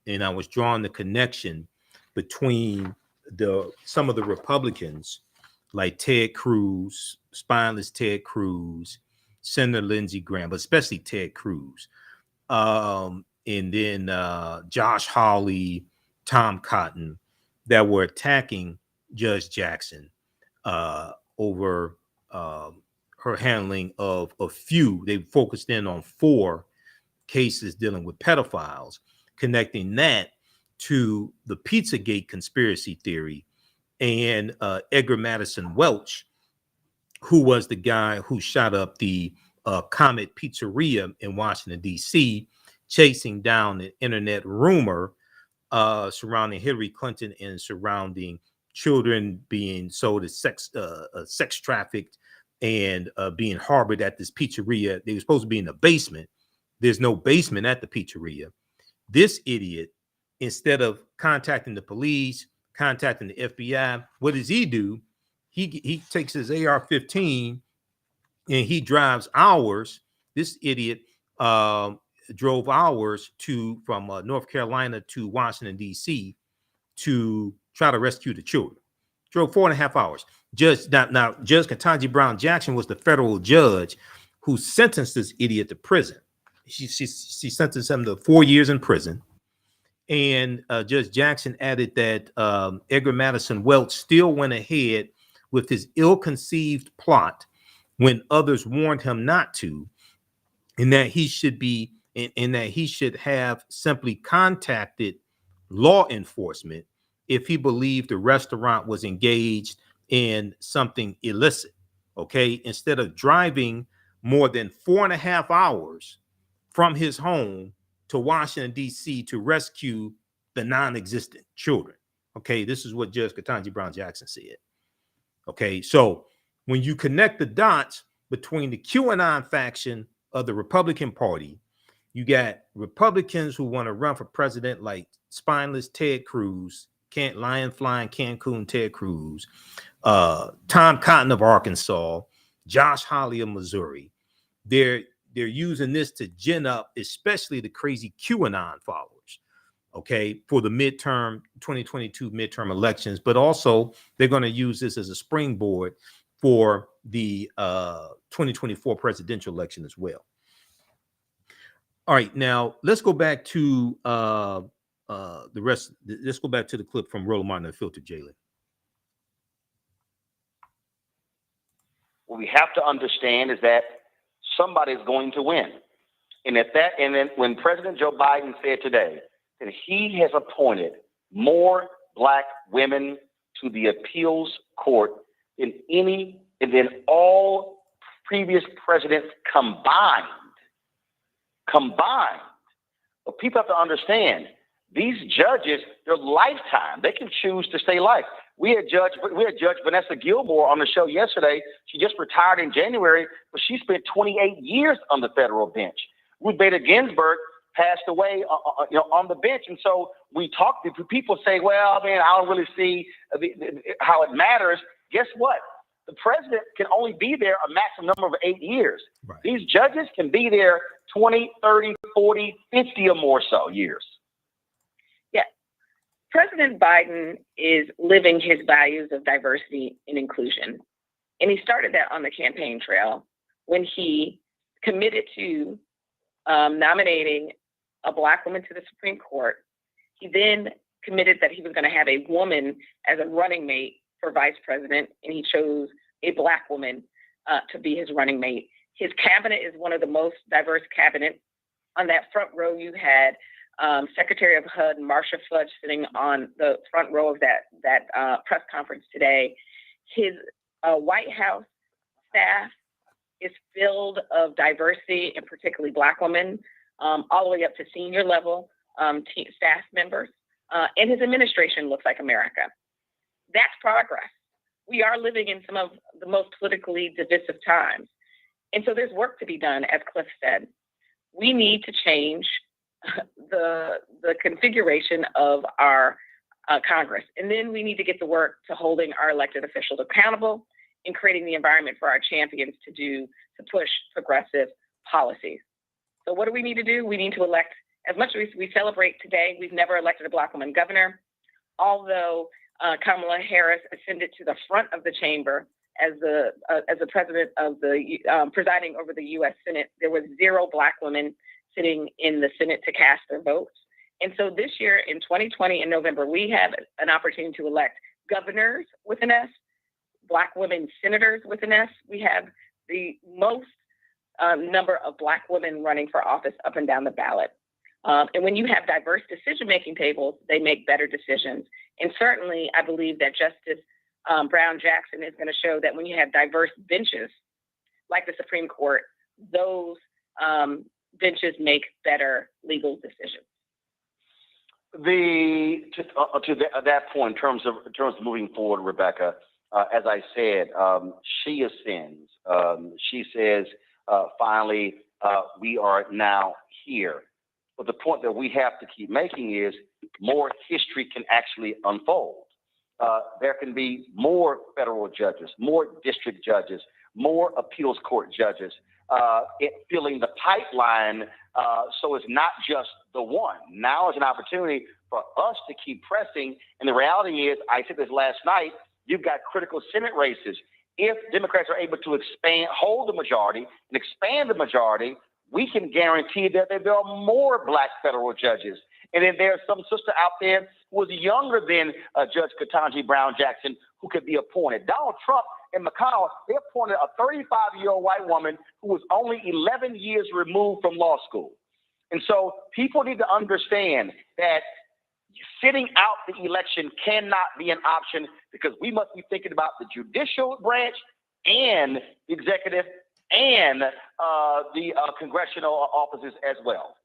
And I was drawing the connection between some of the Republicans like Ted Cruz, spineless Ted Cruz, Senator Lindsey Graham, but especially Ted Cruz, and then Josh Hawley, Tom Cotton, that were attacking Judge Jackson over her handling of a few. They focused in on 4 cases dealing with pedophiles, connecting that to the Pizzagate conspiracy theory and Edgar Madison Welch, who was the guy who shot up the Kemet Pizzeria in Washington, D.C., chasing down an internet rumor surrounding Hillary Clinton and surrounding children being sold as sex trafficked and being harbored at this pizzeria. They were supposed to be in the basement. There's no basement at the pizzeria. This idiot, instead of contacting the police, contacting the FBI, what does he do? He takes his AR-15 and he drives hours. This idiot drove hours from North Carolina to Washington, D.C. to try to rescue the children. Drove 4.5 hours. Judge Ketanji Brown Jackson was the federal judge who sentenced this idiot to prison. She sentenced him to 4 years in prison. And Judge Jackson added that Edgar Madison Welch still went ahead with his ill-conceived plot when others warned him not to, and that he should have simply contacted law enforcement if he believed the restaurant was engaged in something illicit. Okay, instead of driving more than 4.5 hours from his home to Washington, D.C. to rescue the non-existent children. Okay, this is what Judge Ketanji Brown Jackson said. Okay, so when you connect the dots between the QAnon faction of the Republican Party, you got Republicans who want to run for president like spineless Ted Cruz, lion flying Cancun Ted Cruz, Tom Cotton of Arkansas, Josh Hawley of Missouri. They're using this to gin up, especially the crazy QAnon followers, okay, for the 2022 midterm elections, but also they're going to use this as a springboard for the 2024 presidential election as well. All right, now let's go back to the rest. Let's go back to the clip from Roland Martin Unfiltered, Jalen. What we have to understand is that somebody's going to win. And then when President Joe Biden said today that he has appointed more black women to the appeals court than all previous presidents combined. But people have to understand, these judges, they're lifetime. They can choose to stay life. We had Judge Vanessa Gilmore on the show yesterday. She just retired in January, but she spent 28 years on the federal bench. Ruth Bader Ginsburg passed away, on the bench, and so we talk. People say, "Well, man, I don't really see how it matters." Guess what? The president can only be there a maximum number of 8 years. Right. These judges can be there 20, 30, 40, 50 or more so years. Yeah. President Biden is living his values of diversity and inclusion. And he started that on the campaign trail when he committed to nominating a black woman to the Supreme Court. He then committed that he was going to have a woman as a running mate for vice president, and he chose a black woman to be his running mate. His cabinet is one of the most diverse cabinets. On that front row, you had Secretary of HUD Marsha Fudge sitting on the front row of that press conference today. His White House staff is filled of diversity, and particularly black women, all the way up to senior level staff members. And his administration looks like America. That's progress. We are living in some of the most politically divisive times. And so there's work to be done, as Cliff said. We need to change the configuration of our Congress. And then we need to get to work to holding our elected officials accountable and creating the environment for our champions to push progressive policies. So what do we need to do? We need to elect, as much as we celebrate today, we've never elected a black woman governor. Although Kamala Harris ascended to the front of the chamber as the president of the presiding over the U.S. Senate, there was 0 black women sitting in the Senate to cast their votes. And so this year in 2020 in November, we have an opportunity to elect governors with an S, black women senators with an S. We have the most number of black women running for office up and down the ballot. And when you have diverse decision-making tables, they make better decisions. And certainly, I believe that Justice Brown Jackson is going to show that when you have diverse benches, like the Supreme Court, those benches make better legal decisions. To that point, in terms of moving forward, Rebecca, as I said, she ascends. She says, finally, we are now here. But the point that we have to keep making is more history can actually unfold. There can be more federal judges, more district judges, more appeals court judges, filling the pipeline. So it's not just the one. Now is an opportunity for us to keep pressing. And the reality is, I said this last night, you've got critical Senate races. If Democrats are able to hold the majority and expand the majority, we can guarantee that there are more black federal judges. And then there's some sister out there who was younger than Judge Ketanji Brown Jackson who could be appointed. Donald Trump and McConnell, they appointed a 35-year-old white woman who was only 11 years removed from law school. And so people need to understand that sitting out the election cannot be an option, because we must be thinking about the judicial branch and the executive and the congressional offices as well.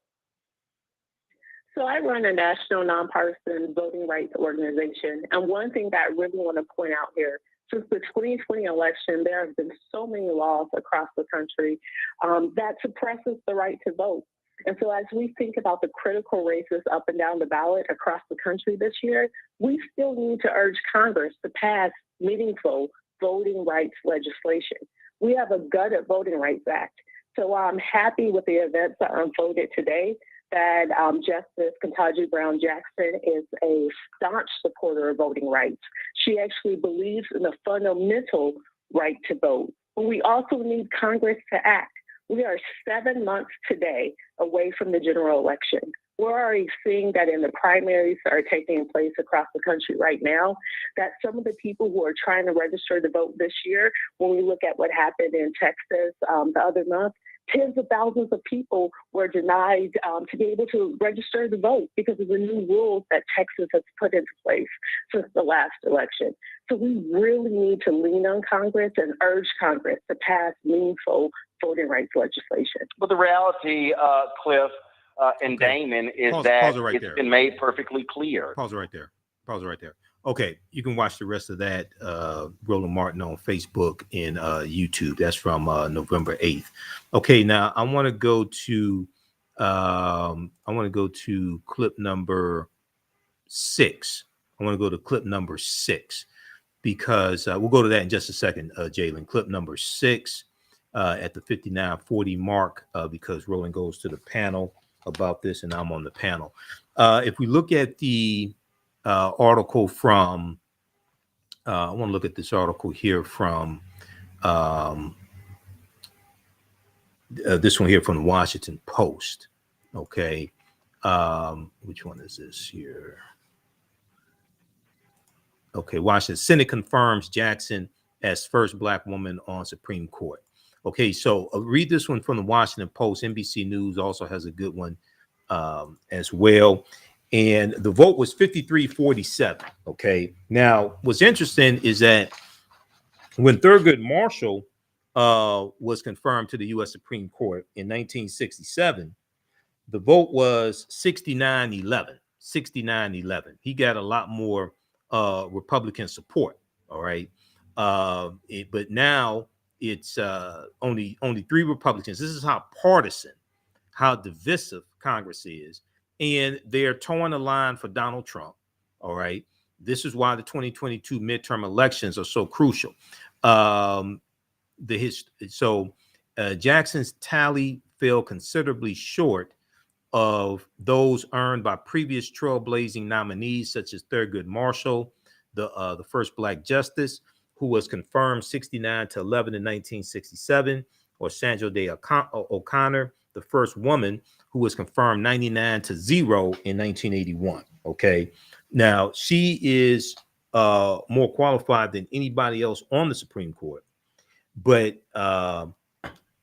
So I run a national nonpartisan voting rights organization. And one thing that I really want to point out here, since the 2020 election, there have been so many laws across the country that suppresses the right to vote. And so as we think about the critical races up and down the ballot across the country this year, we still need to urge Congress to pass meaningful voting rights legislation. We have a gutted Voting Rights Act. So I'm happy with the events that unfolded today, that Justice Ketanji Brown Jackson is a staunch supporter of voting rights. She actually believes in the fundamental right to vote. But we also need Congress to act. We are 7 months today away from the general election. We're already seeing that in the primaries that are taking place across the country right now, that some of the people who are trying to register to vote this year, when we look at what happened in Texas the other month, tens of thousands of people were denied to be able to register to vote because of the new rules that Texas has put into place since the last election. So we really need to lean on Congress and urge Congress to pass meaningful voting rights legislation. But the reality, Cliff and Damon, is Pause that it right it's there. been made perfectly clear. Pause it right there. Pause it right there. Okay, you can watch the rest of that, Roland Martin, on Facebook and YouTube. That's from November 8th. Okay, now I want to go to clip number 6. I want to go to clip number 6 because we'll go to that in just a second, Jalen. Clip number 6 at the 59:40 mark because Roland goes to the panel about this and I'm on the panel. If we look at the article from, I want to look at this article here from this one here from the Washington Post. Okay. Which one is this here? Okay. Washington Senate confirms Jackson as first Black woman on Supreme Court. Okay. So read this one from the Washington Post. NBC News also has a good one as well. And the vote was 53-47. Okay. Now, what's interesting is that when Thurgood Marshall was confirmed to the U.S. Supreme Court in 1967, the vote was 69-11. 69-11. He got a lot more Republican support. All right. But now it's only 3 Republicans. This is how partisan, how divisive Congress is. And they're towing the line for Donald Trump. All right. This is why the 2022 midterm elections are so crucial. Jackson's tally fell considerably short of those earned by previous trailblazing nominees, such as Thurgood Marshall, the first Black justice, who was confirmed 69-11 in 1967, or Sandra Day O'Connor, the first woman who was confirmed 99-0 in 1981. Okay. Now she is more qualified than anybody else on the Supreme Court. But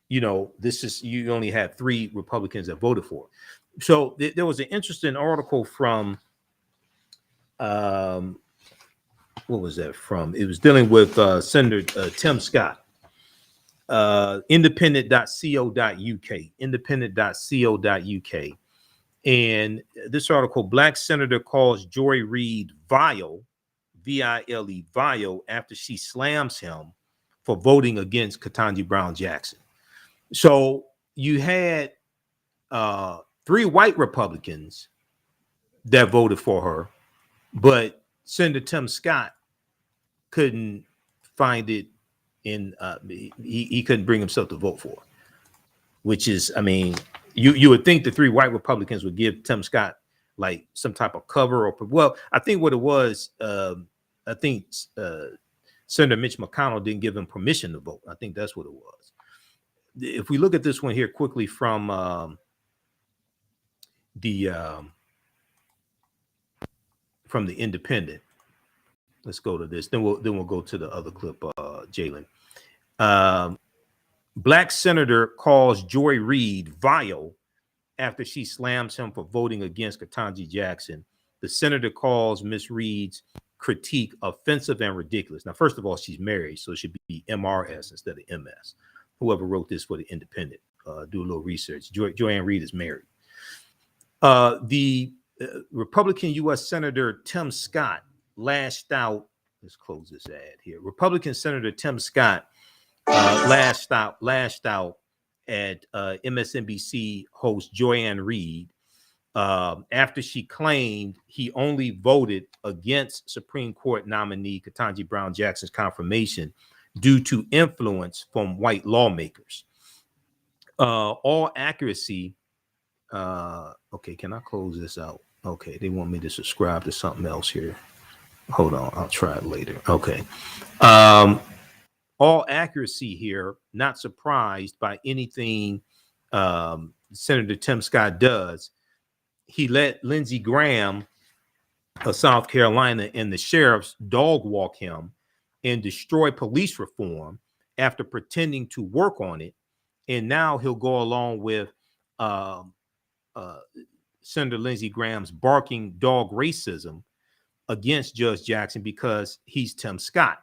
you only had 3 Republicans that voted for it. So there was an interesting article from what was that from? It was dealing with Senator Tim Scott. Independent.co.uk, and this article, Black Senator calls Joy Reid vile, V-I-L-E, vile, after she slams him for voting against Ketanji Brown Jackson. So you had 3 white Republicans that voted for her, but Senator Tim Scott couldn't find it in he couldn't bring himself to vote for, which is, I mean, you would think the 3 white Republicans would give Tim Scott like some type of cover, or well, I think what it was, I think Senator Mitch McConnell didn't give him permission to vote. I think that's what it was. If we look at this one here quickly from the Independent, let's go to this. Then we'll go to the other clip, Jalen. Black senator calls Joy Reid vile after she slams him for voting against Ketanji Jackson. The senator calls Miss Reid's critique offensive and ridiculous. Now, first of all, she's married, so it should be MRS instead of MS. Whoever wrote this for the Independent, do a little research. Joanne Reid is married. The Republican U.S. Senator Tim Scott lashed out. Let's close this ad here. Republican Senator Tim Scott lashed out at MSNBC host Joyanne Reid after she claimed he only voted against Supreme Court nominee Ketanji Brown Jackson's confirmation due to influence from white lawmakers. All accuracy. Okay, can I close this out? Okay, they want me to subscribe to something else here. Hold on, I'll try it later. Okay. All accuracy here, not surprised by anything Senator Tim Scott does. He let Lindsey Graham of South Carolina and the sheriffs dog walk him and destroy police reform after pretending to work on it. And now he'll go along with Senator Lindsey Graham's barking dog racism against Judge Jackson because he's Tim Scott.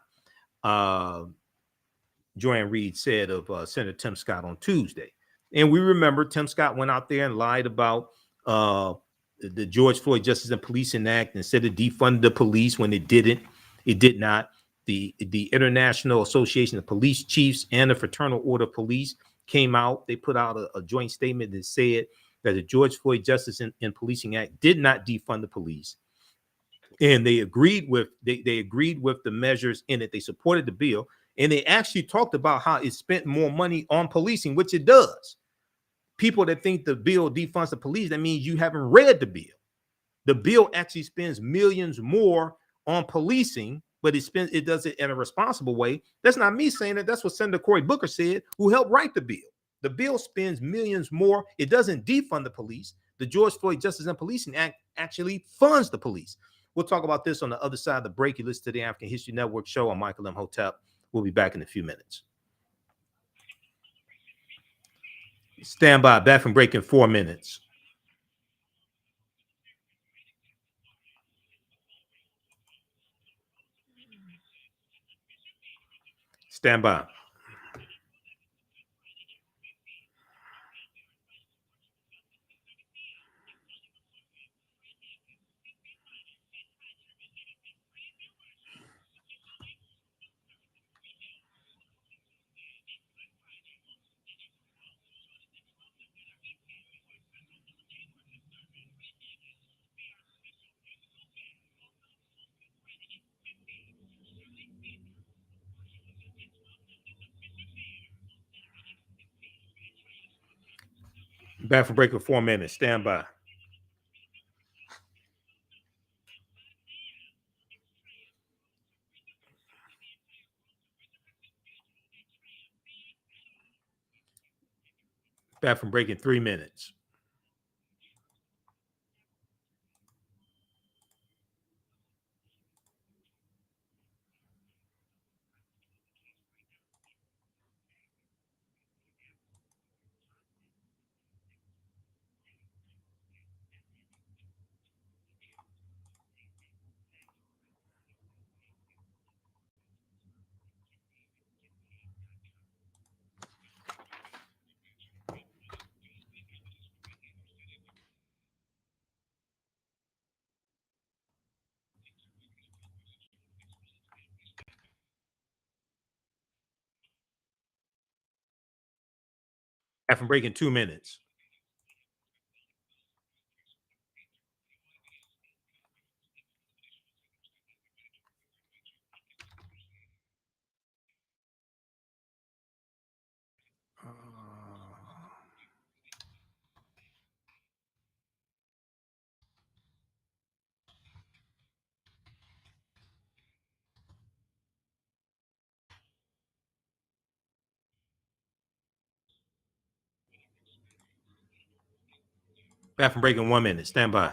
Joanne Reid said of Senator Tim Scott on Tuesday. And we remember Tim Scott went out there and lied about the George Floyd Justice and Policing Act and said it defunded the police when it didn't. It did not. The International Association of Police Chiefs and the Fraternal Order of Police came out. They put out a joint statement that said that the George Floyd Justice and Policing Act did not defund the police. And they agreed with they agreed with the measures in it. They supported the bill. And they actually talked about how it spent more money on policing, which it does. People that think the bill defunds the police, that means you haven't read the bill. The bill actually spends millions more on policing, but it does it in a responsible way. That's not me saying that. That's what Senator Cory Booker said, who helped write the bill. The bill spends millions more. It doesn't defund the police. The George Floyd Justice and Policing Act actually funds the police. We'll talk about this on the other side of the break. You listen to the African History Network show. I'm Michael Imhotep. We'll be back in a few minutes. Stand by. Back from break in 4 minutes. Stand by. Back from break in 4 minutes. Stand by. Back from break in 3 minutes. Back from break in 2 minutes. Back from break in 1 minute. Stand by.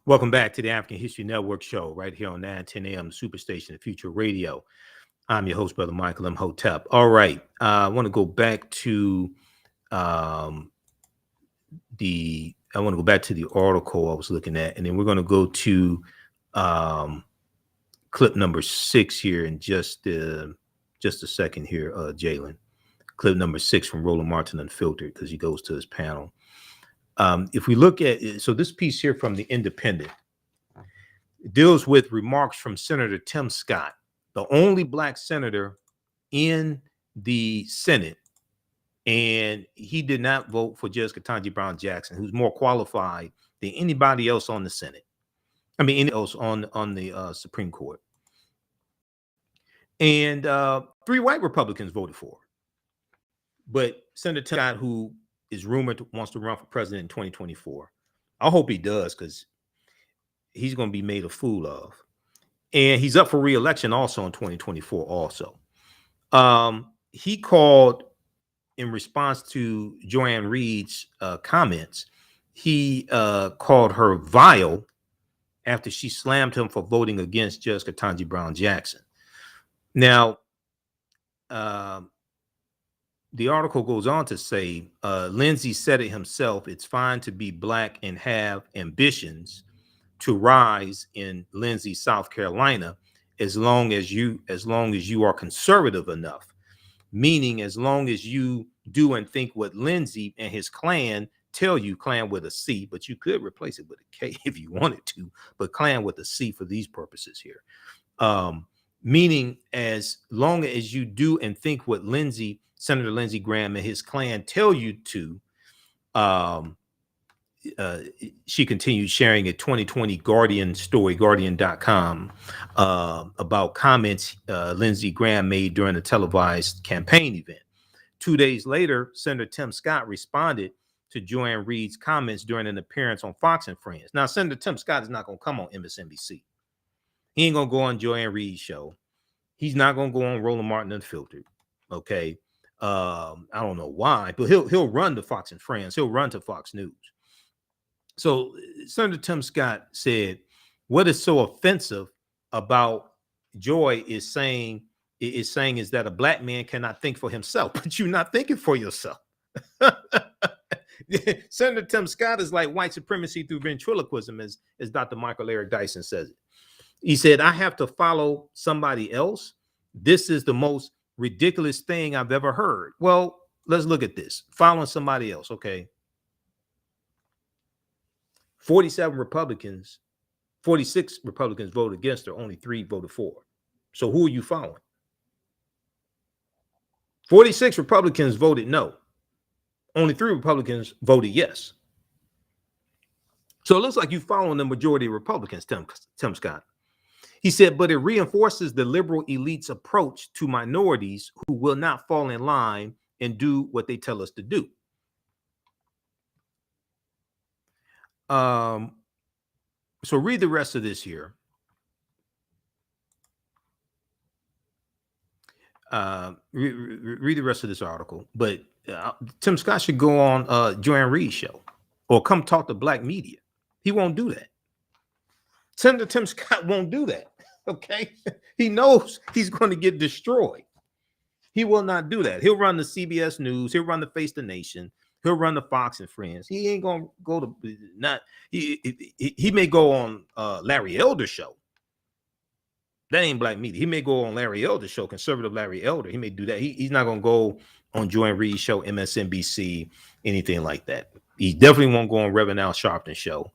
Welcome back to the African History Network show right here on 910 AM Superstation, Future Radio. I'm your host, Brother Michael Imhotep. All right. I want to go back to the article I was looking at, and then we're going to go to clip number 6 here in just a second here, Jalen. Clip number 6 from Roland Martin Unfiltered, because he goes to his panel. If we look at it, so this piece here from The Independent deals with remarks from Senator Tim Scott, the only black senator in the Senate, and he did not vote for Judge Ketanji Brown Jackson, who's more qualified than anybody else on the Senate. I mean, anyone else on the Supreme Court. And 3 white Republicans voted for her. But Senator Tim Scott, who is rumored wants to run for president in 2024, I hope he does, because he's going to be made a fool of. And he's up for re-election also in 2024 also. He called, in response to Joanne Reed's comments, he called her vile after she slammed him for voting against Judge Ketanji Brown Jackson. Now, the article goes on to say, Lindsey said it himself, it's fine to be black and have ambitions to rise in Lindsey, South Carolina, as long as you are conservative enough. Meaning, as long as you do and think what Lindsey and his clan tell you, clan with a C, but you could replace it with a K if you wanted to, but clan with a C for these purposes here. Meaning, as long as you do and think what Senator Lindsey Graham and his clan tell you to, she continued sharing a 2020 Guardian story, Guardian.com, about comments Lindsey Graham made during a televised campaign event. 2 days later, Senator Tim Scott responded to Joanne Reed's comments during an appearance on Fox and Friends. Now, Senator Tim Scott is not going to come on MSNBC. He ain't going to go on Joanne Reed's show. He's not going to go on Roland Martin Unfiltered. Okay. I don't know why, but he'll run to Fox and Friends. He'll run to Fox News. So Senator Tim Scott said, what is so offensive about Joy is saying is that a black man cannot think for himself, but you're not thinking for yourself. Senator Tim Scott is like white supremacy through ventriloquism, as Dr. Michael Eric Dyson says it. He said, I have to follow somebody else. This is the most ridiculous thing I've ever heard. Well, let's look at this. Following somebody else, okay? 46 Republicans voted against her, only 3 voted for her. So who are you following? 46 Republicans voted no. Only 3 Republicans voted yes. So it looks like you're following the majority of Republicans, Tim Scott. He said, but it reinforces the liberal elite's approach to minorities who will not fall in line and do what they tell us to do. So read the rest of this here. Read the rest of this article. But Tim Scott should go on Joanne Reed's show or come talk to black media. He won't do that. Senator Tim Scott won't do that. Okay. He knows he's going to get destroyed. He will not do that. He'll run the CBS News. He'll run the Face the Nation. He'll run the Fox and Friends. He ain't going to go to he may go on Larry Elder's show. That ain't black media. He may go on Larry Elder's show, conservative Larry Elder. He may do that. He's not going to go on Joanne Reed's show, MSNBC, anything like that. He definitely won't go on Reverend Al Sharpton's show.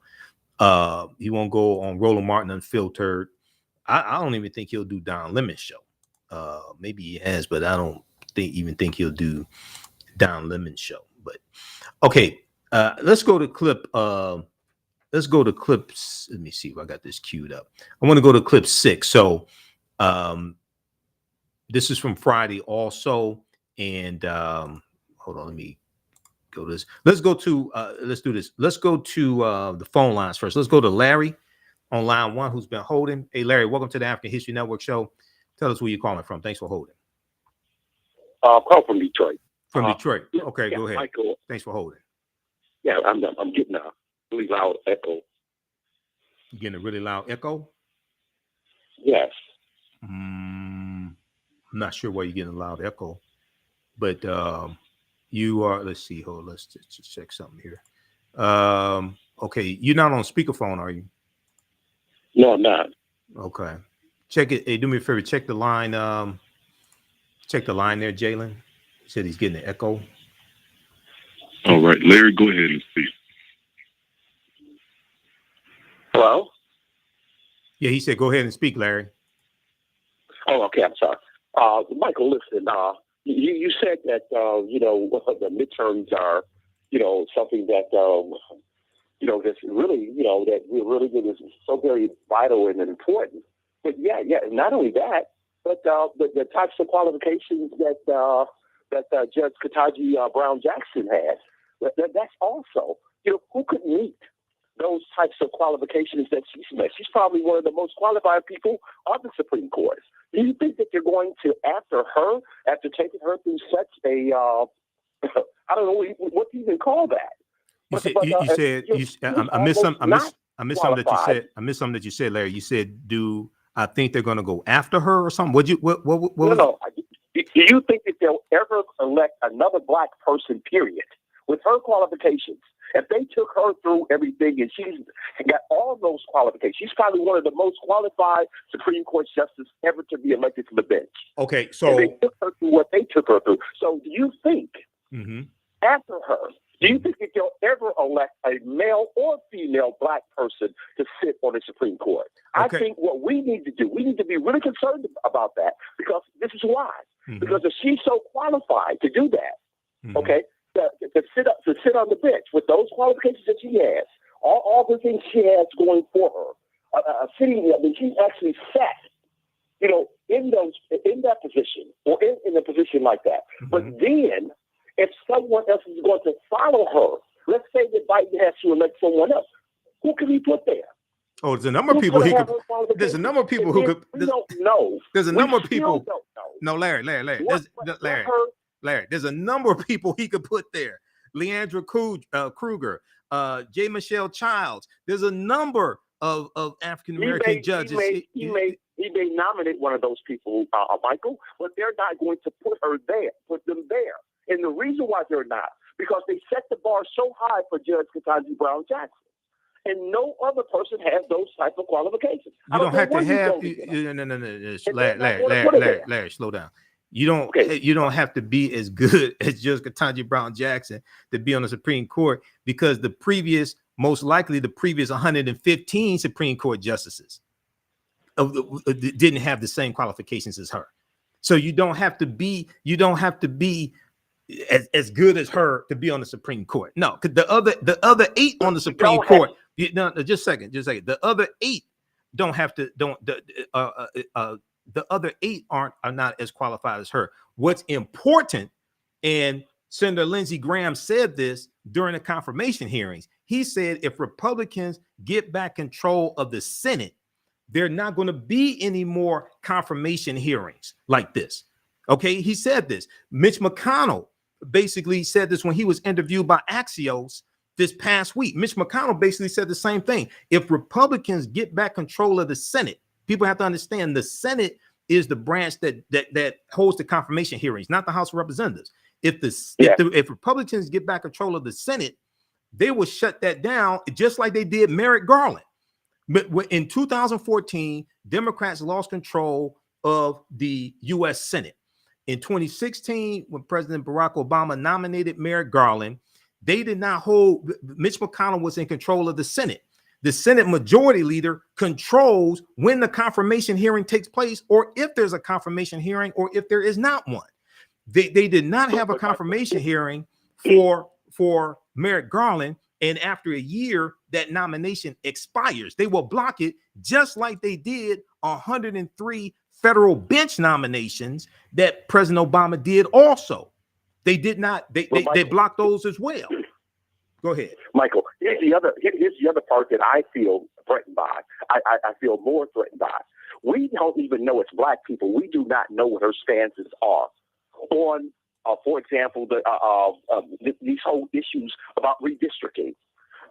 He won't go on Roland Martin Unfiltered. I don't even think he'll do Don Lemon's show. Maybe he has, but I don't even think he'll do Don Lemon's show. But okay, let's go to clip. Let's go to clips. Let me see if I got this queued up. I want to go to clip 6. So this is from Friday also. And hold on, let me go to this. Let's go to let's do this. Let's go to the phone lines first. Let's go to Larry on line 1, who's been holding. Hey, Larry, welcome to the African History Network show. Tell us where you're calling from. Thanks for holding. Call from Detroit. From Detroit. Okay, yeah, go ahead. Michael. Thanks for holding. Yeah, I'm getting a really loud echo. You getting a really loud echo? Yes. I'm not sure why you're getting a loud echo, but you are. Let's see. Hold. Let's just check something here. Okay, you're not on speakerphone, are you? No, I'm not. Okay. Check it. Hey, do me a favor. Check the line. Check the line there, Jalen. He said he's getting an echo. All right, Larry, go ahead and speak. Hello? Yeah, he said, go ahead and speak, Larry. Oh, okay. I'm sorry. Michael, listen, you said that, the midterms are, something that, that's really, that we really is so very vital and important. But yeah, not only that, but the types of qualifications that Judge Ketanji Brown Jackson has, that's also, who could meet those types of qualifications that she's met? She's probably one of the most qualified people on the Supreme Court. Do you think that you're going to, after taking her through such a, I don't know what do you even call that? I missed something that you said. I missed something that you said, Larry. You said, I think they're going to go after her or something? No. Do you think that they'll ever elect another black person, period, with her qualifications? If they took her through everything and she's got all those qualifications, she's probably one of the most qualified Supreme Court justices ever to be elected to the bench. Okay, so and they took her through what they took her through. So do you think after her, do you think that they'll ever elect a male or female black person to sit on the Supreme Court? Okay. I think what we need to do, we need to be really concerned about that, because this is why. Because if she's so qualified to do that, okay, to sit on the bench with those qualifications that she has, all the things she has going for her, she's actually sat, in that position or in a position like that. But then, if someone else is going to follow her, let's say that Biden has to elect someone else, who can he put there? Oh, there's a number of people he could. There's a number of people who could. We don't know. There's a number of people. Don't know. No, Larry. Larry. There's a number of people he could put there. Leandra Kruger, J. Michelle Childs. There's a number of African American judges. He may nominate one of those people, Michael, but they're not going to put them there. And the reason why they're not, because they set the bar so high for Judge Ketanji Brown Jackson. And no other person has those type of qualifications. You don't have to have. No. Larry, slow down. You don't have to be as good as Judge Ketanji Brown Jackson to be on the Supreme Court, because most likely the previous 115 Supreme Court justices didn't have the same qualifications as her. So you don't have to be as good as her to be on the Supreme Court. No, because the other 8 on the Supreme Court. Just a second. The other 8 the other 8 are not as qualified as her. What's important, and Senator Lindsey Graham said this during the confirmation hearings. He said if Republicans get back control of the Senate, there are not going to be any more confirmation hearings like this. Okay, he said this. Mitch McConnell basically said this when he was interviewed by Axios this past week. Mitch McConnell basically said the same thing. If Republicans get back control of the Senate, people have to understand the Senate is the branch that holds the confirmation hearings, not the House of Representatives. If Republicans get back control of the Senate, they will shut that down, just like they did Merrick Garland. But in 2014, Democrats lost control of the U.S. Senate. In 2016, when President Barack Obama nominated Merrick Garland, they did not hold. Mitch McConnell was in control of the Senate. The Senate majority leader controls when the confirmation hearing takes place, or if there's a confirmation hearing, or if there is not one. They did not have a confirmation hearing for Merrick Garland, and after a year, that nomination expires. They will block it, just like they did 103 federal bench nominations that President Obama did also. They did not. They blocked those as well. Go ahead, Michael. Here's the other part that I feel threatened by. I feel more threatened by. We don't even know, as Black people, we do not know what her stances are on, for example, these whole issues about redistricting.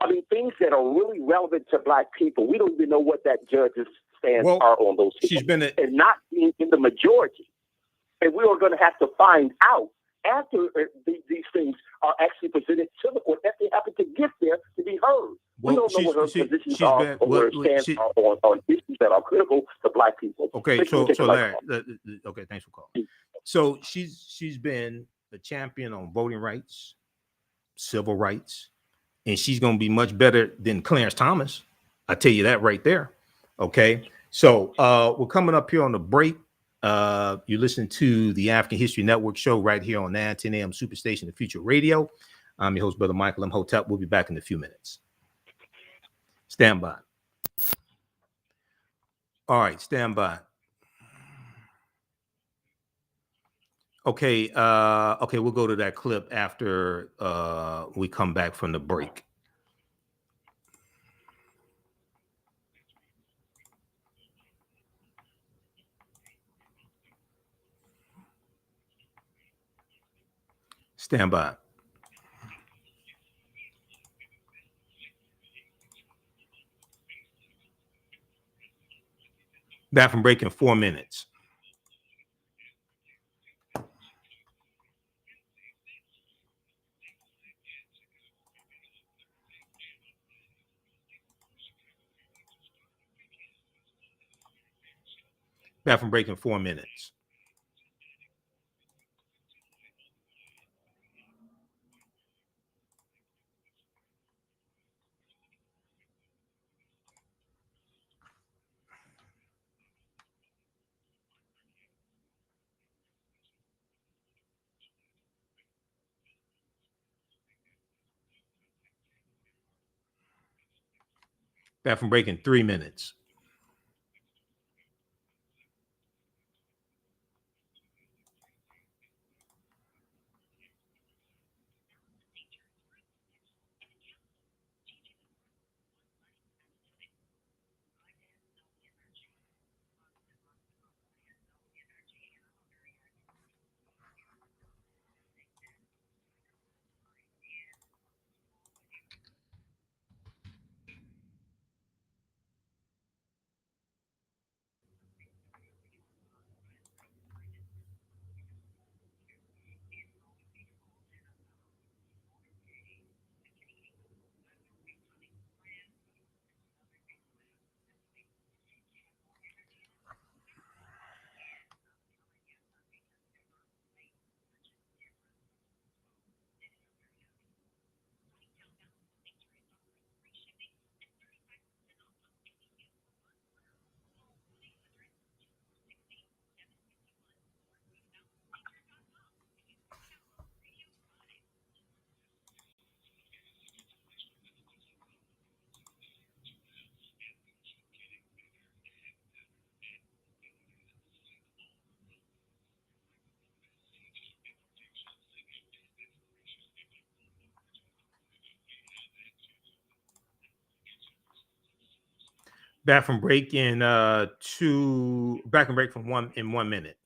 I mean, things that are really relevant to Black people. We don't even know what that judge's stance are on those things. And not being in the majority. And we are going to have to find out after these things are actually presented to the court that they happen to get there to be heard. We don't know what her positions are or what her stance are on issues that are critical to Black people. Okay, so Larry, okay, thanks for calling. So she's been a champion on voting rights, civil rights, and she's going to be much better than Clarence Thomas. I tell you that right there. Okay, so we're coming up here on the break. You listen to the African History Network show right here on 910 AM Superstation, The Future Radio. I'm your host, Brother Michael Imhotep. We'll be back in a few minutes. Stand by. All right, stand by. Okay, okay, we'll go to that clip after we come back from the break. Stand by. Back from break in 4 minutes. Back from break in 4 minutes. Back from break in 3 minutes. Back from break in back from break from 1 minute.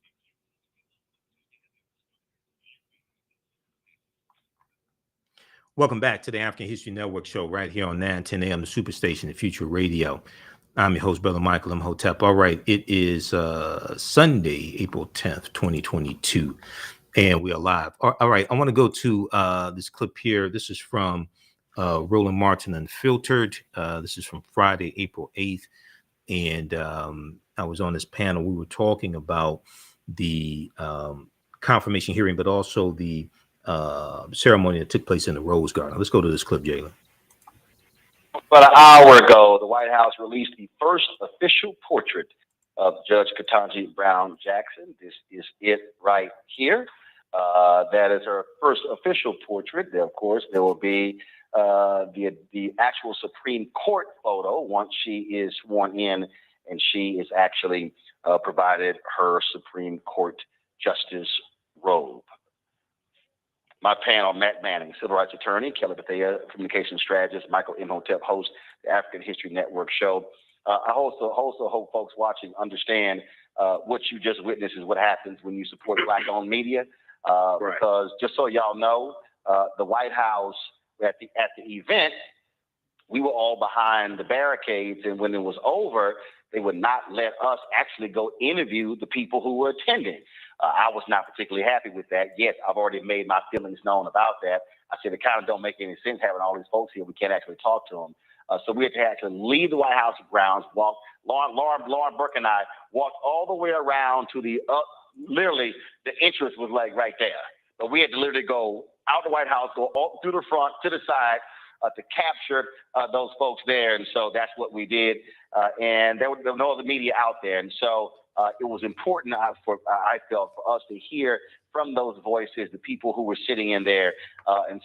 Welcome back to the African History Network show right here on 910 AM, the Superstation, The Future Radio. I'm your host, Brother Michael Imhotep. All right, it is Sunday, April 10th, 2022, and we are live. All right, I want to go to this clip here. This is from Roland Martin Unfiltered. This is from Friday, April 8th. And I was on this panel. We were talking about the confirmation hearing, but also the ceremony that took place in the Rose Garden. Let's go to this clip, Jalen. About an hour ago, the White House released the first official portrait of Judge Ketanji Brown Jackson. This is it right here. That is her first official portrait. Of course, there will be the actual Supreme Court photo once she is sworn in and she is actually provided her Supreme Court justice robe. My panel, Matt Manning, civil rights attorney, Kelly Bethea, communication strategist, Michael Imhotep, host the African History Network show. I also hope folks watching understand what you just witnessed is what happens when you support Black-owned media. Because just so y'all know, the White House at the event we were all behind the barricades, and when it was over, they would not let us actually go interview the people who were attending. I was not particularly happy with that. Yes, I've already made my feelings known about that. I said it kind of don't make any sense having all these folks here. We can't actually talk to them. So we had to actually leave the White House grounds, Lauren Burke and I walked all the way around to the, literally, the entrance was like right there. But we had to literally go out the White House, go all through the front, to the side, to capture those folks there. And so that's what we did. And there was no other media out there. And so it was important I felt, for us to hear from those voices, the people who were sitting in there. And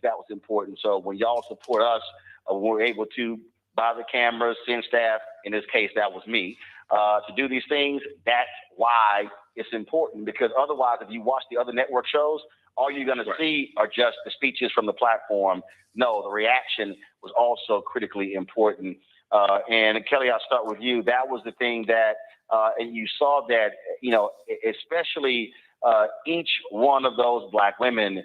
that was important. So when y'all support us, we're able to buy the cameras, send staff, in this case, that was me, to do these things. That's why it's important, because otherwise, if you watch the other network shows, all you're going to see are just the speeches from the platform. No, the reaction was also critically important. And Kelly, I'll start with you. That was the thing that, and you saw that, especially each one of those Black women,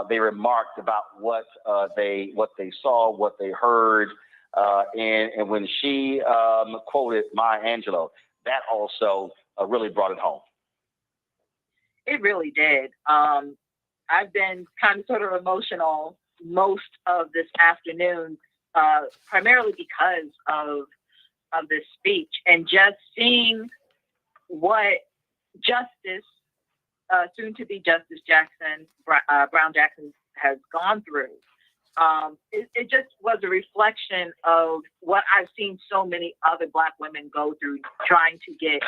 they remarked about what they saw, what they heard, and when she quoted Maya Angelou, that also really brought it home. It really did. I've been kind of sort of emotional most of this afternoon, primarily because of this speech, and just seeing what Justice, soon to be Justice Brown Jackson, has gone through. It just was a reflection of what I've seen so many other Black women go through, trying to get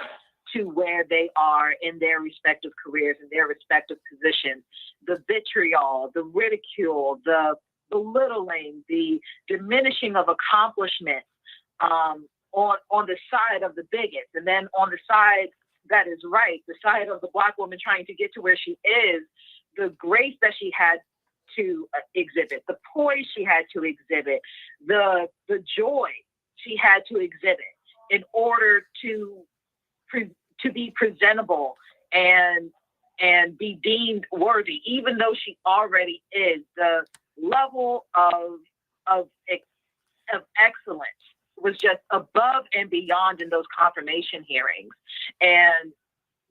to where they are in their respective careers, in their respective positions. The vitriol, the ridicule, the belittling, the diminishing of accomplishment on the side of the bigots, and then on the side that is right, the side of the Black woman trying to get to where she is, the grace that she had to exhibit, the poise she had to exhibit, the joy she had to exhibit in order to be presentable and be deemed worthy, even though she already is. The level of excellence was just above and beyond in those confirmation hearings. And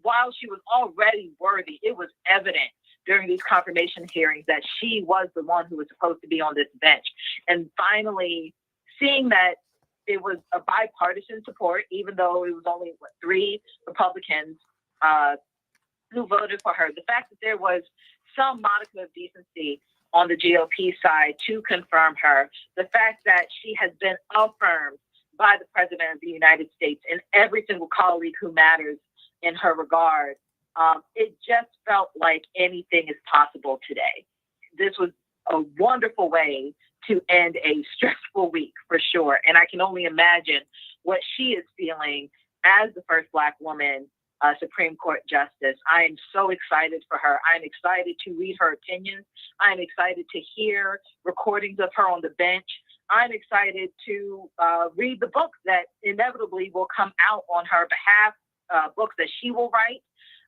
while she was already worthy, it was evident during these confirmation hearings that she was the one who was supposed to be on this bench. And finally, seeing that it was a bipartisan support, even though it was only 3 Republicans who voted for her. The fact that there was some modicum of decency on the GOP side to confirm her, the fact that she has been affirmed by the President of the United States and every single colleague who matters in her regard, it just felt like anything is possible today. This was a wonderful way to end a stressful week, for sure. And I can only imagine what she is feeling as the first Black woman Supreme Court Justice. I am so excited for her. I'm excited to read her opinions. I'm excited to hear recordings of her on the bench. I'm excited to read the books that inevitably will come out on her behalf, books that she will write.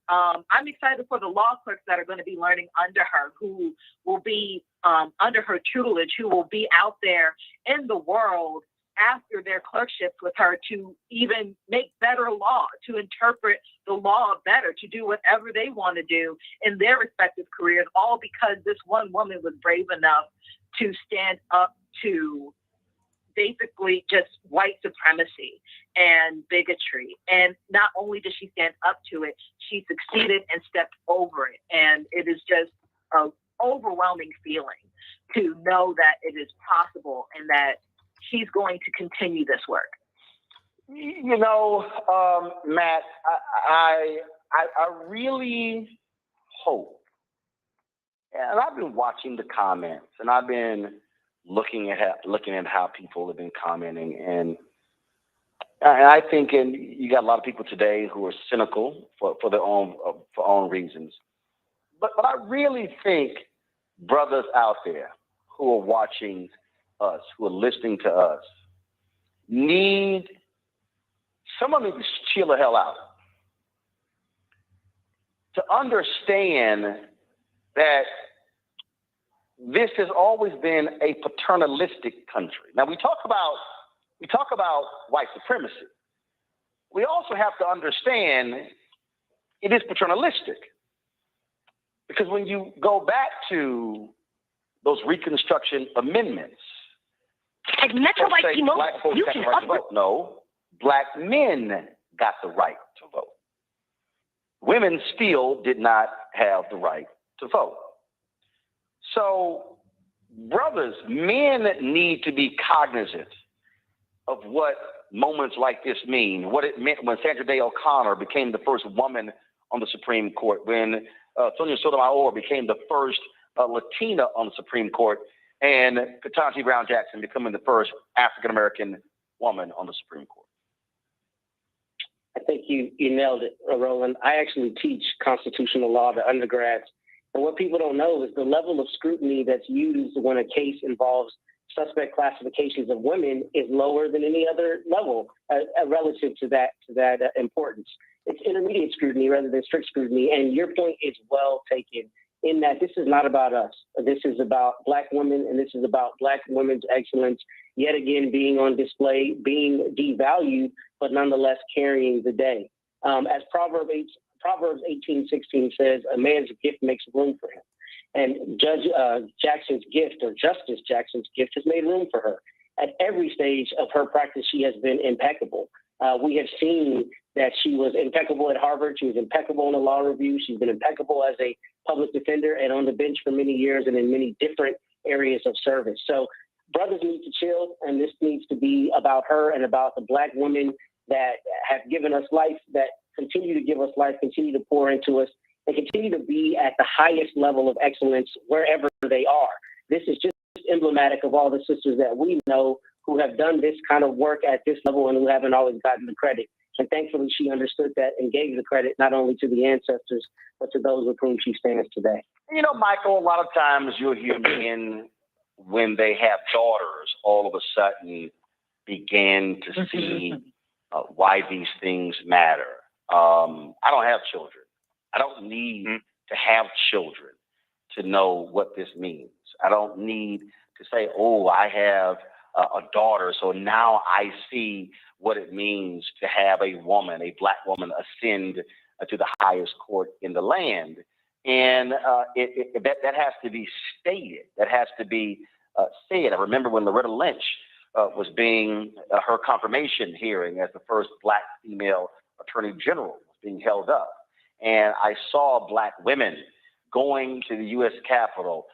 I'm excited for the law clerks that are going to be learning under her, who will be under her tutelage, who will be out there in the world after their clerkships with her to even make better law, to interpret the law better, to do whatever they want to do in their respective careers, all because this one woman was brave enough to stand up to basically just white supremacy and bigotry. And not only did she stand up to it, she succeeded and stepped over it. And it is just an overwhelming feeling to know that it is possible and that she's going to continue this work. You know, Matt, I really hope, and I've been watching the comments, and I've been looking at how people have been commenting, and I think, and you got a lot of people today who are cynical for their own reasons, but I really think brothers out there who are watching us, who are listening to us, someone needs to chill the hell out. To understand that this has always been a paternalistic country. Now we talk about white supremacy. We also have to understand it is paternalistic. Because when you go back to those Reconstruction amendments, At Metro by say T-Mobile, black folks you got can the right to vote. No, black men got the right to vote. Women still did not have the right to vote. So, brothers, men need to be cognizant of what moments like this mean, what it meant when Sandra Day O'Connor became the first woman on the Supreme Court, when Sonia Sotomayor became the first Latina on the Supreme Court, and Ketanji Brown Jackson becoming the first African-American woman on the Supreme Court. I think you nailed it, Roland. I actually teach constitutional law to undergrads. And what people don't know is the level of scrutiny that's used when a case involves suspect classifications of women is lower than any other level relative to that importance. It's intermediate scrutiny rather than strict scrutiny. And your point is well taken in that this is not about us. This is about Black women, and this is about Black women's excellence, yet again being on display, being devalued, but nonetheless carrying the day. As Proverbs 18:16 says, a man's gift makes room for him. And Judge Jackson's gift, or Justice Jackson's gift, has made room for her. At every stage of her practice, she has been impeccable. We have seen that she was impeccable at Harvard. She was impeccable in the law review. She's been impeccable as a public defender and on the bench for many years and in many different areas of service. So brothers need to chill, and this needs to be about her and about the Black women that have given us life, that continue to give us life, continue to pour into us, and continue to be at the highest level of excellence wherever they are. This is just emblematic of all the sisters that we know who have done this kind of work at this level and who haven't always gotten the credit. And thankfully, she understood that and gave the credit not only to the ancestors, but to those with whom she stands today. You know, Michael, a lot of times you'll hear men, when they have daughters, all of a sudden begin to see why these things matter. I don't have children. I don't need to have children to know what this means. I don't need to say, oh, I have a daughter, so now I see what it means to have a woman, a Black woman, ascend to the highest court in the land. And that has to be stated. That has to be said. I remember when Loretta Lynch was being, her confirmation hearing as the first Black female attorney general was being held up. And I saw Black women going to the U.S. Capitol,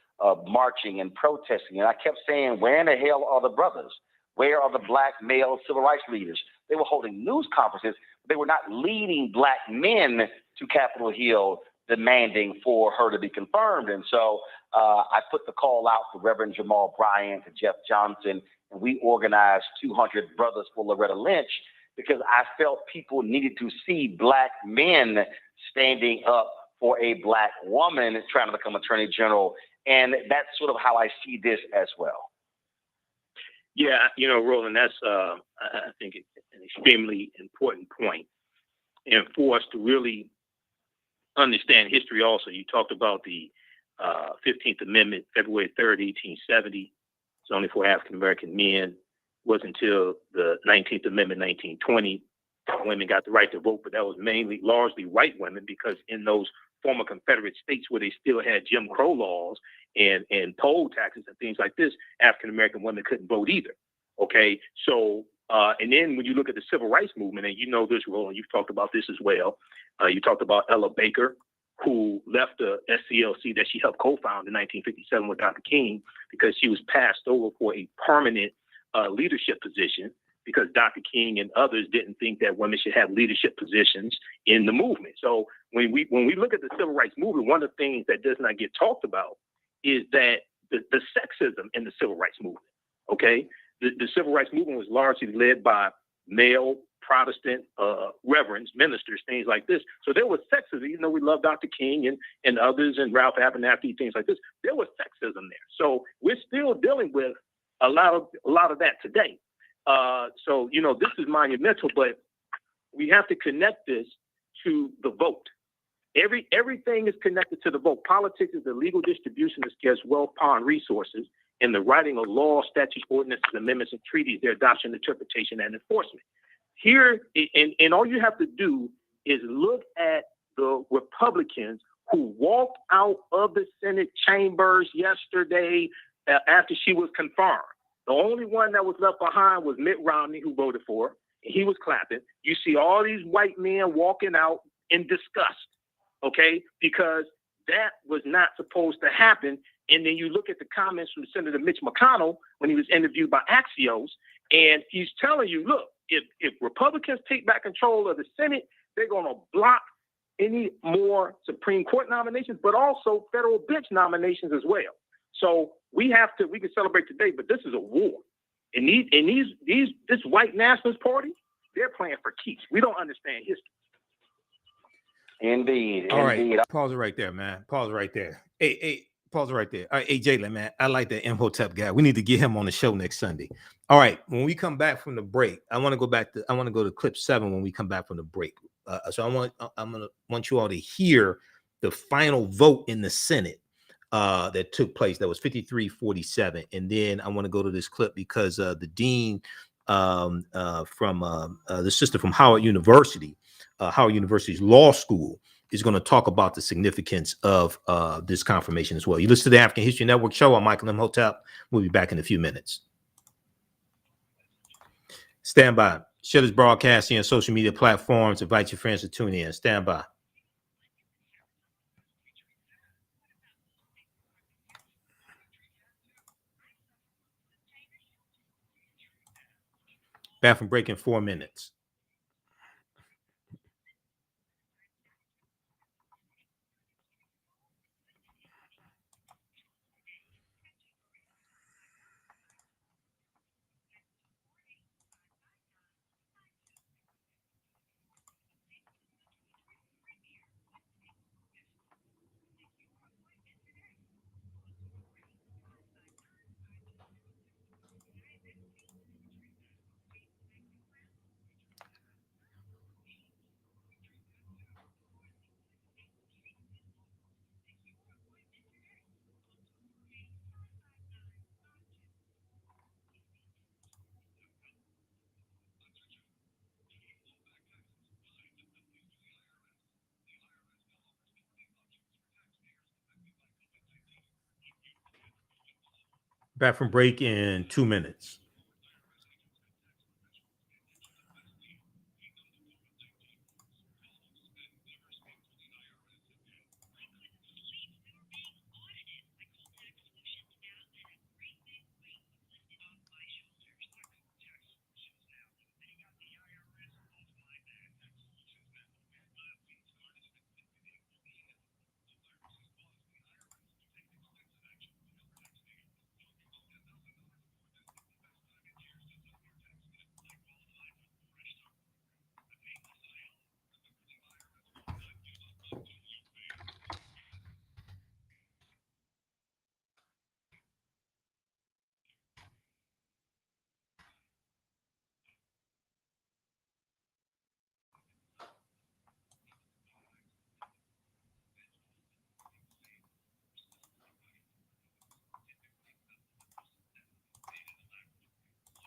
marching and protesting. And I kept saying, where in the hell are the brothers? Where are the Black male civil rights leaders? They were holding news conferences. But they were not leading Black men to Capitol Hill demanding for her to be confirmed. And so I put the call out to Reverend Jamal Bryant, to Jeff Johnson, and we organized 200 Brothers for Loretta Lynch because I felt people needed to see Black men standing up for a Black woman trying to become Attorney General. And that's sort of how I see this as well. Yeah, you know, Roland, that's, I think, an extremely important point. And for us to really understand history also, you talked about the 15th Amendment, February 3rd, 1870. It's only for African-American men. It wasn't until the 19th Amendment, 1920, women got the right to vote, but that was largely white women, because in those former Confederate states where they still had Jim Crow laws and poll taxes and things like this, African-American women couldn't vote either. Okay, so and then when you look at the civil rights movement, and you know this, Roland, you've talked about this as well. You talked about Ella Baker, who left the SCLC that she helped co-found in 1957 with Dr. King, because she was passed over for a permanent leadership position, because Dr. King and others didn't think that women should have leadership positions in the movement. So when we look at the civil rights movement, one of the things that does not get talked about is that the sexism in the civil rights movement. Okay, the civil rights movement was largely led by male Protestant reverends, ministers, things like this. So there was sexism. Even though we love Dr. King and others and Ralph Abernathy, things like this, there was sexism there. So we're still dealing with a lot of that today. So, you know, this is monumental, but we have to connect this to the vote. Everything is connected to the vote. Politics is the legal distribution of scarce wealth, power, and resources, and the writing of laws, statutes, ordinances, amendments, and treaties, their adoption, interpretation, and enforcement. Here, and all you have to do is look at the Republicans who walked out of the Senate chambers yesterday after she was confirmed. The only one that was left behind was Mitt Romney, who voted for her. He was clapping. You see all these white men walking out in disgust, okay, because that was not supposed to happen. And then you look at the comments from Senator Mitch McConnell when he was interviewed by Axios, and he's telling you, look, if Republicans take back control of the Senate, they're going to block any more Supreme Court nominations, but also federal bench nominations as well. So we can celebrate today, but this is a war. And this white nationalist party, they're playing for keeps. We don't understand history. Indeed. All right. Pause it right there, man. Pause it right there. Hey, pause it right there. All right, hey, Jalen, man, I like that Imhotep guy. We need to get him on the show next Sunday. All right, when we come back from the break, I want to go to clip 7 when we come back from the break. So I'm gonna want you all to hear the final vote in the Senate that took place. That was 53-47, and then I want to go to this clip because the dean from the sister from Howard University's law school is going to talk about the significance of this confirmation as well. You listen to the African History Network show. I'm Michael Imhotep. We'll be back in a few minutes. Stand by. Share this broadcasting on social media platforms. Invite your friends to tune in. Stand by. Bathroom break in 4 minutes. Bathroom break in 2 minutes.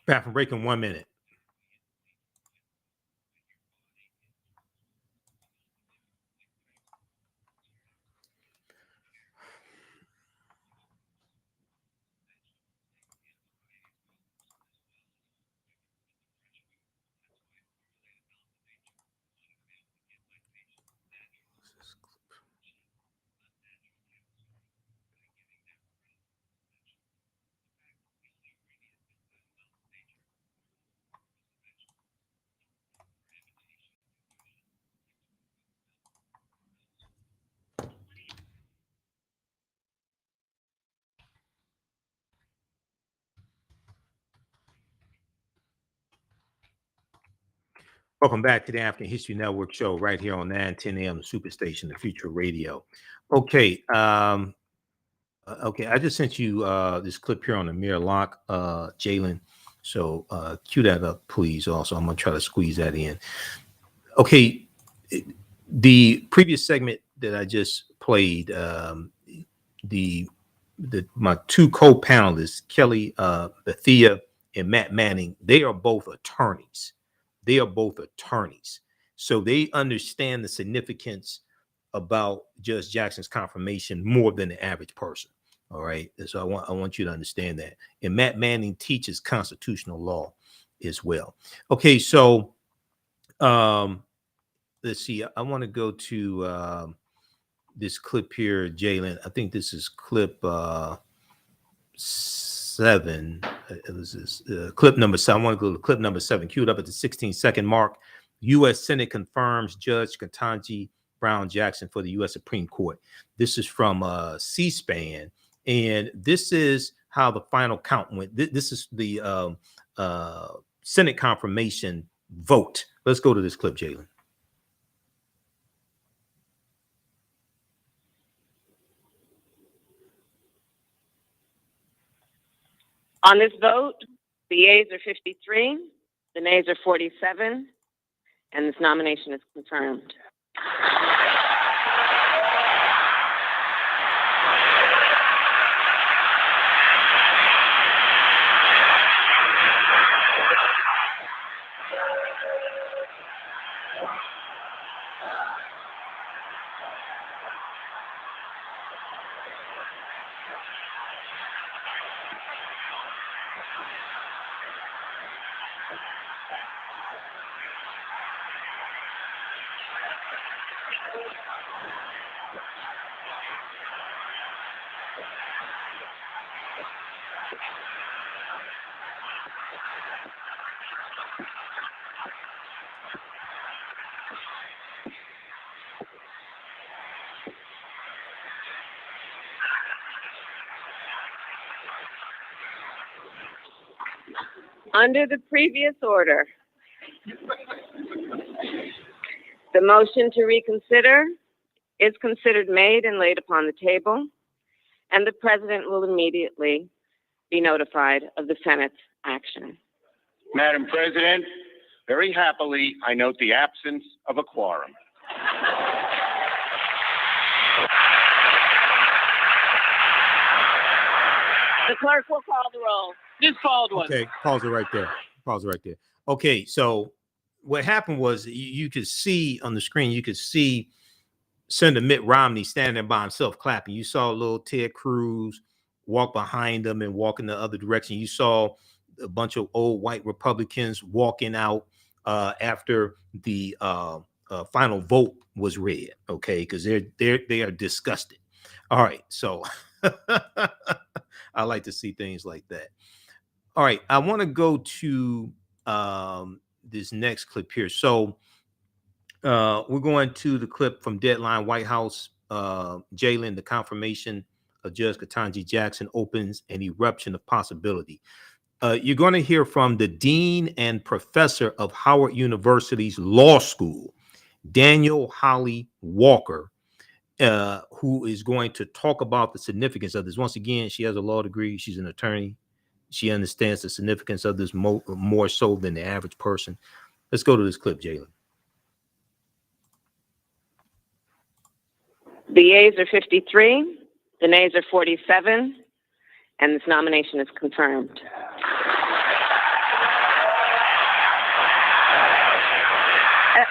Bathroom break in 1 minute. Welcome back to the African History Network show right here on 9:10 a.m. the Superstation, the Future Radio. Okay, okay. I just sent you this clip here on Amir Locke, Jalen. So cue that up, please. Also, I'm gonna try to squeeze that in. Okay, the previous segment that I just played, my two co-panelists, Kelly Bethia and Matt Manning, they are both attorneys. So they understand the significance about Judge Jackson's confirmation more than the average person. All right. So I want you to understand that. And Matt Manning teaches constitutional law as well. Okay, so let's see. I want to go to this clip here, Jalen. I think this is clip 7. This is clip number 7. I want to go to clip number 7, queued up at the 16-second mark. U.S. Senate confirms Judge Ketanji Brown Jackson for the U.S. Supreme Court. This is from C-SPAN, and this is how the final count went. This is the Senate confirmation vote. Let's go to this clip, Jalen. On this vote, the yeas are 53, the nays are 47, and this nomination is confirmed. Under the previous order, the motion to reconsider is considered made and laid upon the table, and the president will immediately be notified of the Senate's action. Madam President, very happily, I note the absence of a quorum. The clerk will call the roll. Ms. Baldwin. Okay, pause it right there. Okay, so what happened was you could see on the screen, you could see Senator Mitt Romney standing by himself clapping. You saw little Ted Cruz walk behind him and walk in the other direction. You saw a bunch of old white Republicans walking out after the final vote was read. Okay, because they are disgusted. All right, so I like to see things like that. All right, I want to go to this next clip here. So we're going to the clip from Deadline White House. Jalen, the confirmation of Judge Ketanji Jackson opens an eruption of possibility. You're going to hear from the dean and professor of Howard University's law school, Daniel Holly Walker, who is going to talk about the significance of this. Once again, she has a law degree. She's an attorney. She understands the significance of this more so than the average person. Let's go to this clip, Jalen. The yeas are 53, the nays are 47, and this nomination is confirmed.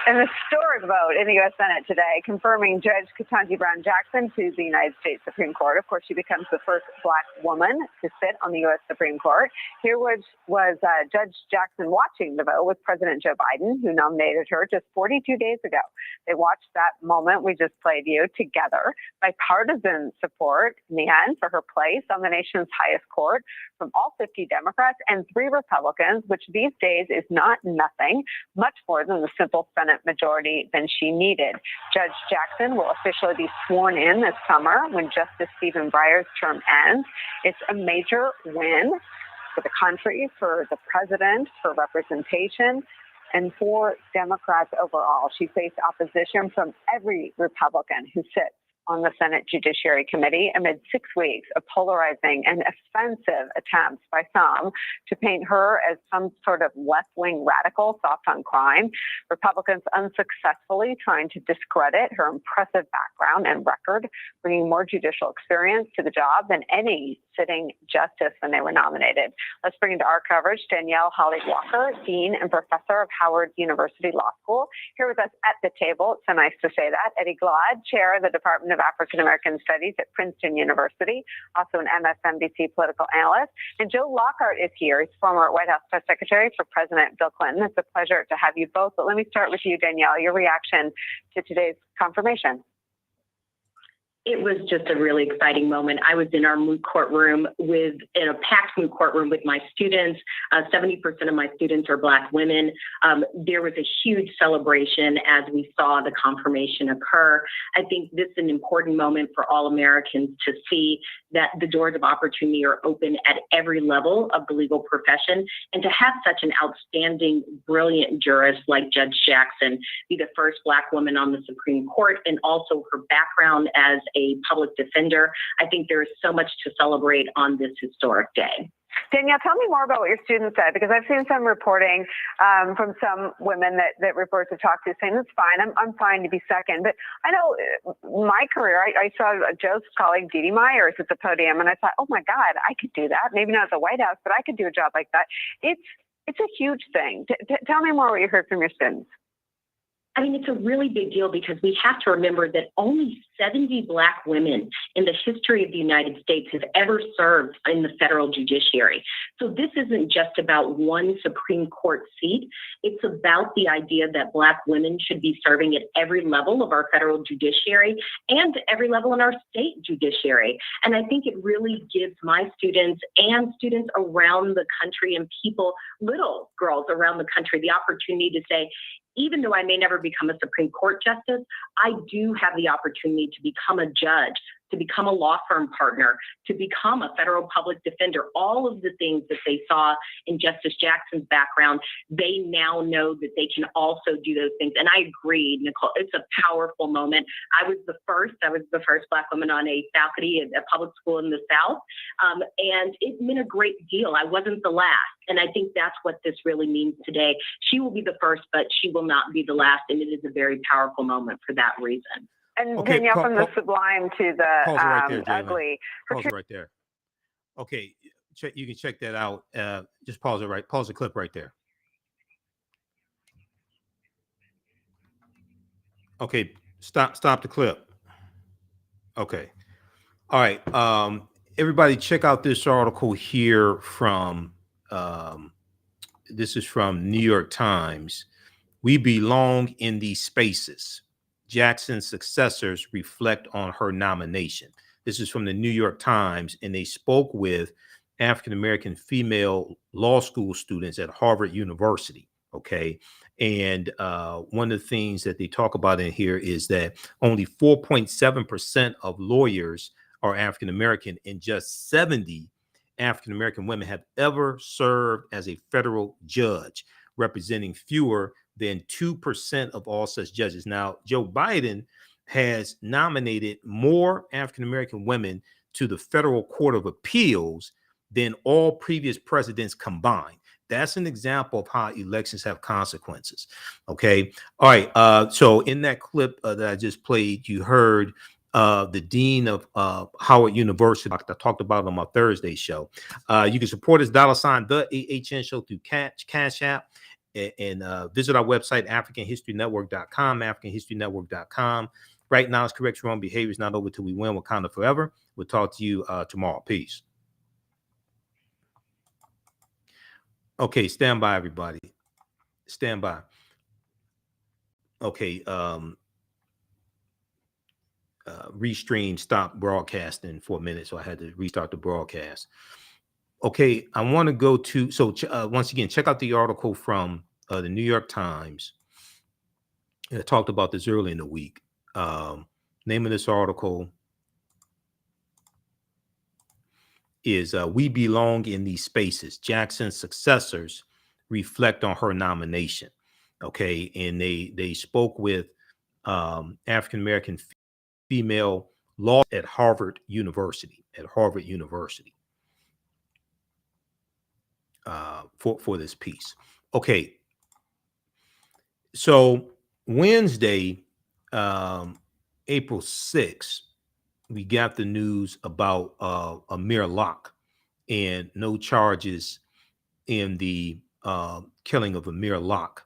An historic vote in the U.S. Senate today confirming Judge Ketanji Brown Jackson to the United States Supreme Court. Of course, she becomes the first Black woman to sit on the U.S. Supreme Court. Here was Judge Jackson watching the vote with President Joe Biden, who nominated her just 42 days ago. They watched that moment we just played you together. Bipartisan support in the end for her place on the nation's highest court from all 50 Democrats and 3 Republicans, which these days is not nothing, much more than the simple Senate majority than she needed. Judge Jackson will officially be sworn in this summer when Justice Stephen Breyer's term ends. It's a major win for the country, for the president, for representation, and for Democrats overall. She faced opposition from every Republican who sits on the Senate Judiciary Committee amid 6 weeks of polarizing and offensive attempts by some to paint her as some sort of left-wing radical soft on crime. Republicans unsuccessfully trying to discredit her impressive background and record, bringing more judicial experience to the job than any sitting justice when they were nominated. Let's bring into our coverage Danielle Holly-Walker, Dean and Professor of Howard University Law School. Here with us at the table, it's so nice to say that, Eddie Glaude, Chair of the Department of African American Studies at Princeton University, also an MSNBC political analyst. And Joe Lockhart is here. He's former White House press secretary for President Bill Clinton. It's a pleasure to have you both. But let me start with you, Danielle, your reaction to today's confirmation. It was just a really exciting moment. I was in our moot courtroom in a packed moot courtroom with my students. 70% of my students are Black women. There was a huge celebration as we saw the confirmation occur. I think this is an important moment for all Americans to see that the doors of opportunity are open at every level of the legal profession, and to have such an outstanding, brilliant jurist like Judge Jackson be the first Black woman on the Supreme Court, and also her background as a public defender. I think there is so much to celebrate on this historic day. Danielle, tell me more about what your students said, because I've seen some reporting from some women that reporters have talked to saying, it's fine, I'm fine to be second. But I know my career, I saw Joe's colleague, Dee Dee Myers, at the podium, and I thought, oh my God, I could do that. Maybe not at the White House, but I could do a job like that. It's a huge thing. Tell me more what you heard from your students. I mean, it's a really big deal because we have to remember that only 70 Black women in the history of the United States have ever served in the federal judiciary. So this isn't just about one Supreme Court seat. It's about the idea that Black women should be serving at every level of our federal judiciary and every level in our state judiciary. And I think it really gives my students and students around the country and people, little girls around the country, the opportunity to say, even though I may never become a Supreme Court justice, I do have the opportunity to become a judge, to become a law firm partner, to become a federal public defender. All of the things that they saw in Justice Jackson's background, they now know that they can also do those things. And I agree, Nicole, it's a powerful moment. I was the first Black woman on a faculty at a public school in the South. And it meant a great deal. I wasn't the last. And I think that's what this really means today. She will be the first, but she will not be the last. And it is a very powerful moment for that reason. And Okay, Danielle, from the sublime to the pause right there, Jalen. ugly. Pause it right there. Okay, you can check that out. Just pause it right. Pause the clip right there. Okay, stop the clip. Okay. All right. Everybody, check out this article here from. This is from New York Times. We belong in these spaces. Jackson's successors reflect on her nomination. This is from the New York Times, and they spoke with African-American female law school students at Harvard University, okay? And one of the things that they talk about in here is that only 4.7% of lawyers are African-American, and just 70 African-American women have ever served as a federal judge, representing fewer than 2% of all such judges. Now, Joe Biden has nominated more African-American women to the Federal Court of Appeals than all previous presidents combined. That's an example of how elections have consequences. Okay. All right. So in that clip that I just played, you heard the dean of Howard University. I talked about on my Thursday show. You can support us, $ TheAHNShow through Cash App. And visit our website, AfricanHistoryNetwork.com, AfricanHistoryNetwork.com. Right now, it's correct your own behavior. It's not over till we win. Wakanda forever. We'll talk to you tomorrow. Peace. Okay, stand by, everybody. Stand by. Okay, Restream stopped broadcasting for a minute, so I had to restart the broadcast. Okay, I want to go to, once again, check out the article from the New York Times. I talked about this early in the week. Name of this article is We Belong in These Spaces. Jackson's successors reflect on her nomination. Okay, and they spoke with African-American female law at Harvard University. For this piece. Okay. So Wednesday, April 6th, we got the news about Amir Locke and no charges in the killing of Amir Locke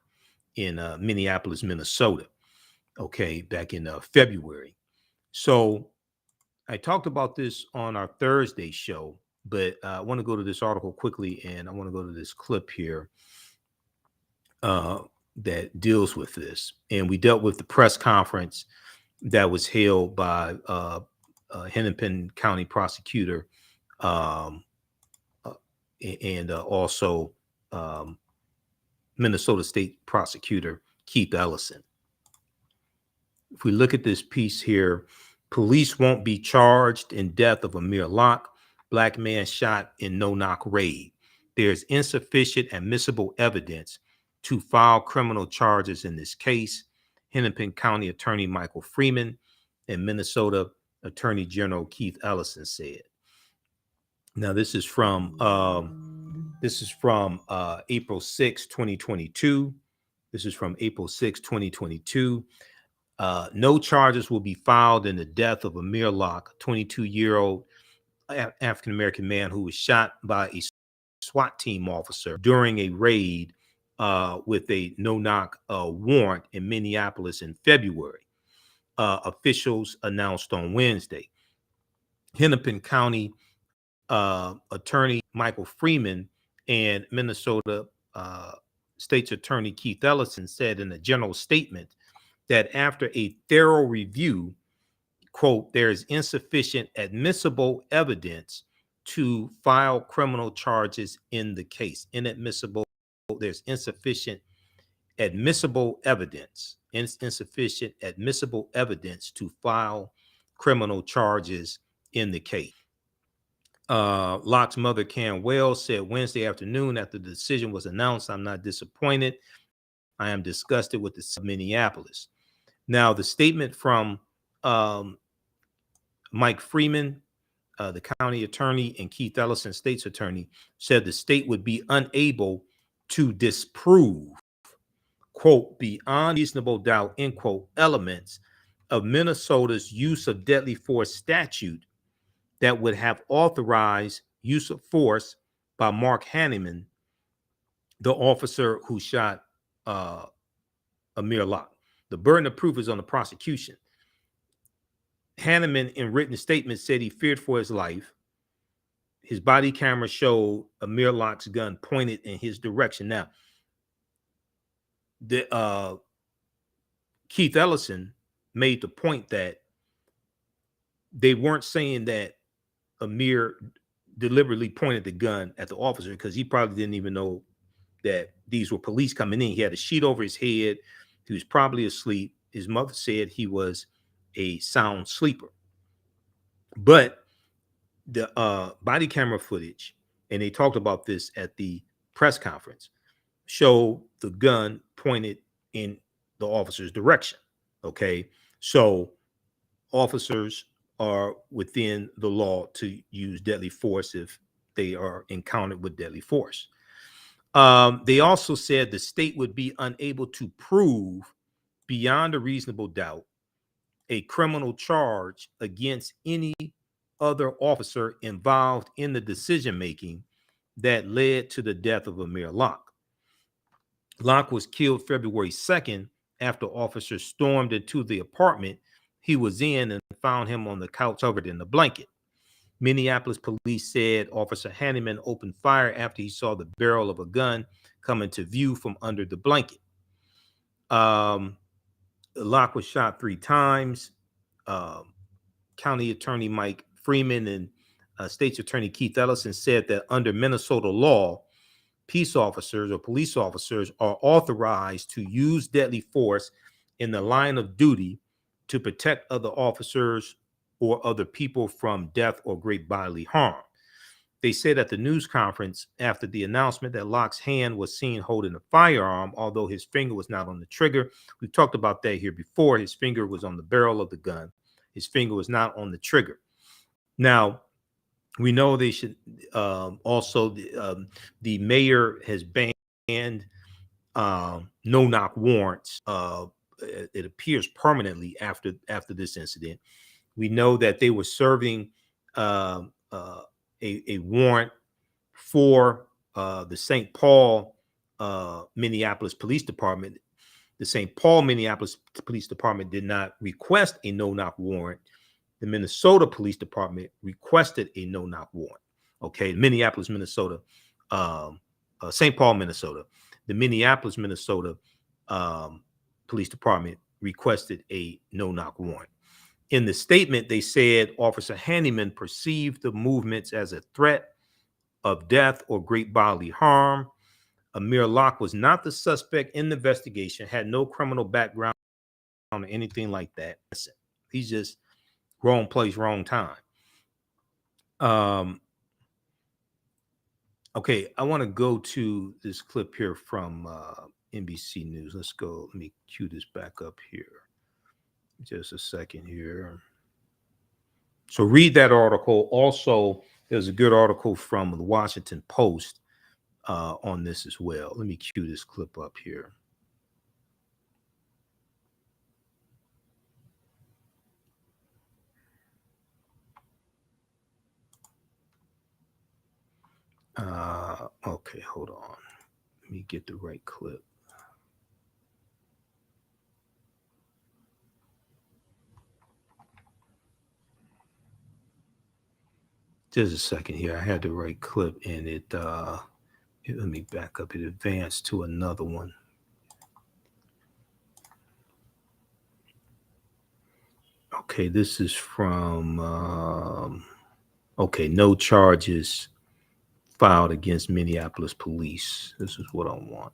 in Minneapolis, Minnesota. Okay, back in February. So I talked about this on our Thursday show, but I want to go to this article quickly, and I want to go to this clip here that deals with this. And we dealt with the press conference that was held by Hennepin County prosecutor and also Minnesota State prosecutor Keith Ellison. If we look at this piece here, police won't be charged in death of Amir Locke, black man shot in no-knock raid. There's insufficient admissible evidence to file criminal charges in this case, Hennepin County Attorney Michael Freeman and Minnesota Attorney General Keith Ellison said. Now, this is from April 6, 2022. This is from April 6, 2022. No charges will be filed in the death of Amir Locke, a 22-year-old African-American man who was shot by a SWAT team officer during a raid with a no-knock warrant in Minneapolis in February. Officials announced on Wednesday. Hennepin County Attorney Michael Freeman and Minnesota State's Attorney Keith Ellison said in a general statement that after a thorough review, quote, there is insufficient admissible evidence to file criminal charges in the case. There's insufficient admissible evidence to file criminal charges in the case. Locke's mother, Karen Wells, said Wednesday afternoon after the decision was announced, I'm not disappointed. I am disgusted with the Minneapolis. Now, the statement from Mike Freeman, the county attorney, and Keith Ellison, state's attorney, said the state would be unable to disprove, quote, beyond reasonable doubt, end quote, elements of Minnesota's use of deadly force statute that would have authorized use of force by Mark Hanneman, the officer who shot Amir Locke. The burden of proof is on the prosecution. Hanneman, in written statement, said he feared for his life. His body camera showed Amir Locke's gun pointed in his direction. Now, Keith Ellison made the point that they weren't saying that Amir deliberately pointed the gun at the officer because he probably didn't even know that these were police coming in. He had a sheet over his head. He was probably asleep. His mother said he was a sound sleeper. But the body camera footage, and they talked about this at the press conference, showed the gun pointed in the officer's direction. Okay, so officers are within the law to use deadly force if they are encountered with deadly force. They also said the state would be unable to prove beyond a reasonable doubt a criminal charge against any other officer involved in the decision-making that led to the death of Amir Locke. Locke was killed February 2nd after officers stormed into the apartment he was in and found him on the couch covered in a blanket. Minneapolis police said Officer Hanneman opened fire after he saw the barrel of a gun come into view from under the blanket. Locke was shot 3 times. County Attorney Mike Freeman and State's Attorney Keith Ellison said that under Minnesota law, peace officers or police officers are authorized to use deadly force in the line of duty to protect other officers or other people from death or great bodily harm. They said at the news conference after the announcement that Locke's hand was seen holding a firearm, although his finger was not on the trigger. We've talked about that here before. His finger was on the barrel of the gun. His finger was not on the trigger. Now, we know they should also, the mayor has banned no-knock warrants. It appears permanently after this incident. We know that they were serving a warrant for the St. Paul, Minneapolis Police Department. The St. Paul, Minneapolis Police Department did not request a no-knock warrant. The Minnesota Police Department requested a no-knock warrant. Okay, Minneapolis, Minnesota, St. Paul, Minnesota. The Minneapolis, Minnesota Police Department requested a no-knock warrant. In the statement, they said Officer Hanneman perceived the movements as a threat of death or great bodily harm. Amir Locke was not the suspect in the investigation, had no criminal background or anything like that. He's just wrong place, wrong time. Okay, I want to go to this clip here from NBC News. Let's go. Let me cue this back up here. Just a second here. So read that article. Also, there's a good article from the Washington Post on this as well. Let me cue this clip up here. Okay, hold on. Let me get the right clip. Just a second here. I had the right clip and it let me back up. It advanced to another one. Okay, this is from okay, no charges filed against Minneapolis police. This is what I want.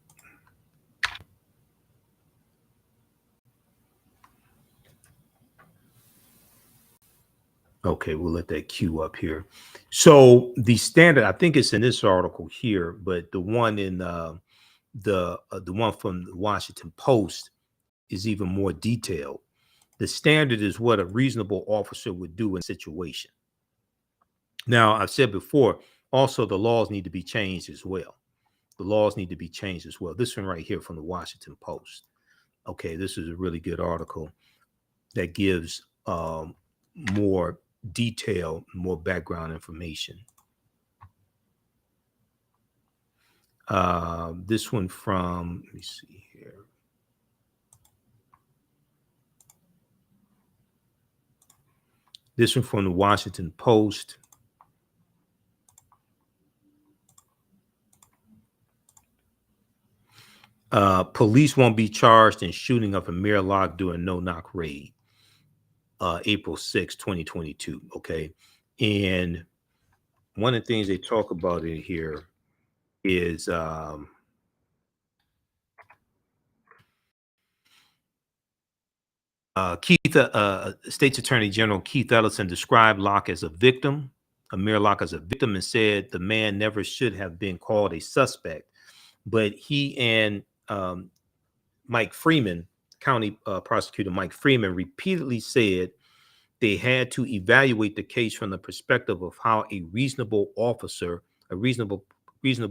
Okay, we'll let that queue up here. So the standard, I think it's in this article here, but the one in the one from the Washington Post is even more detailed. The standard is what a reasonable officer would do in a situation. Now, I've said before, also the laws need to be changed as well. The laws need to be changed as well. This one right here from the Washington Post. Okay, this is a really good article that gives more detail, more background information. This one from, let me see here. This one from the Washington Post. Police won't be charged in shooting of Amir Locke during no-knock raid. April 6, 2022. Okay. And one of the things they talk about in here is State's Attorney General Keith Ellison described Locke as a victim, Amir Locke as a victim, and said the man never should have been called a suspect. But he and Mike Freeman, County Prosecutor Mike Freeman, repeatedly said they had to evaluate the case from the perspective of how a reasonable officer, a reasonable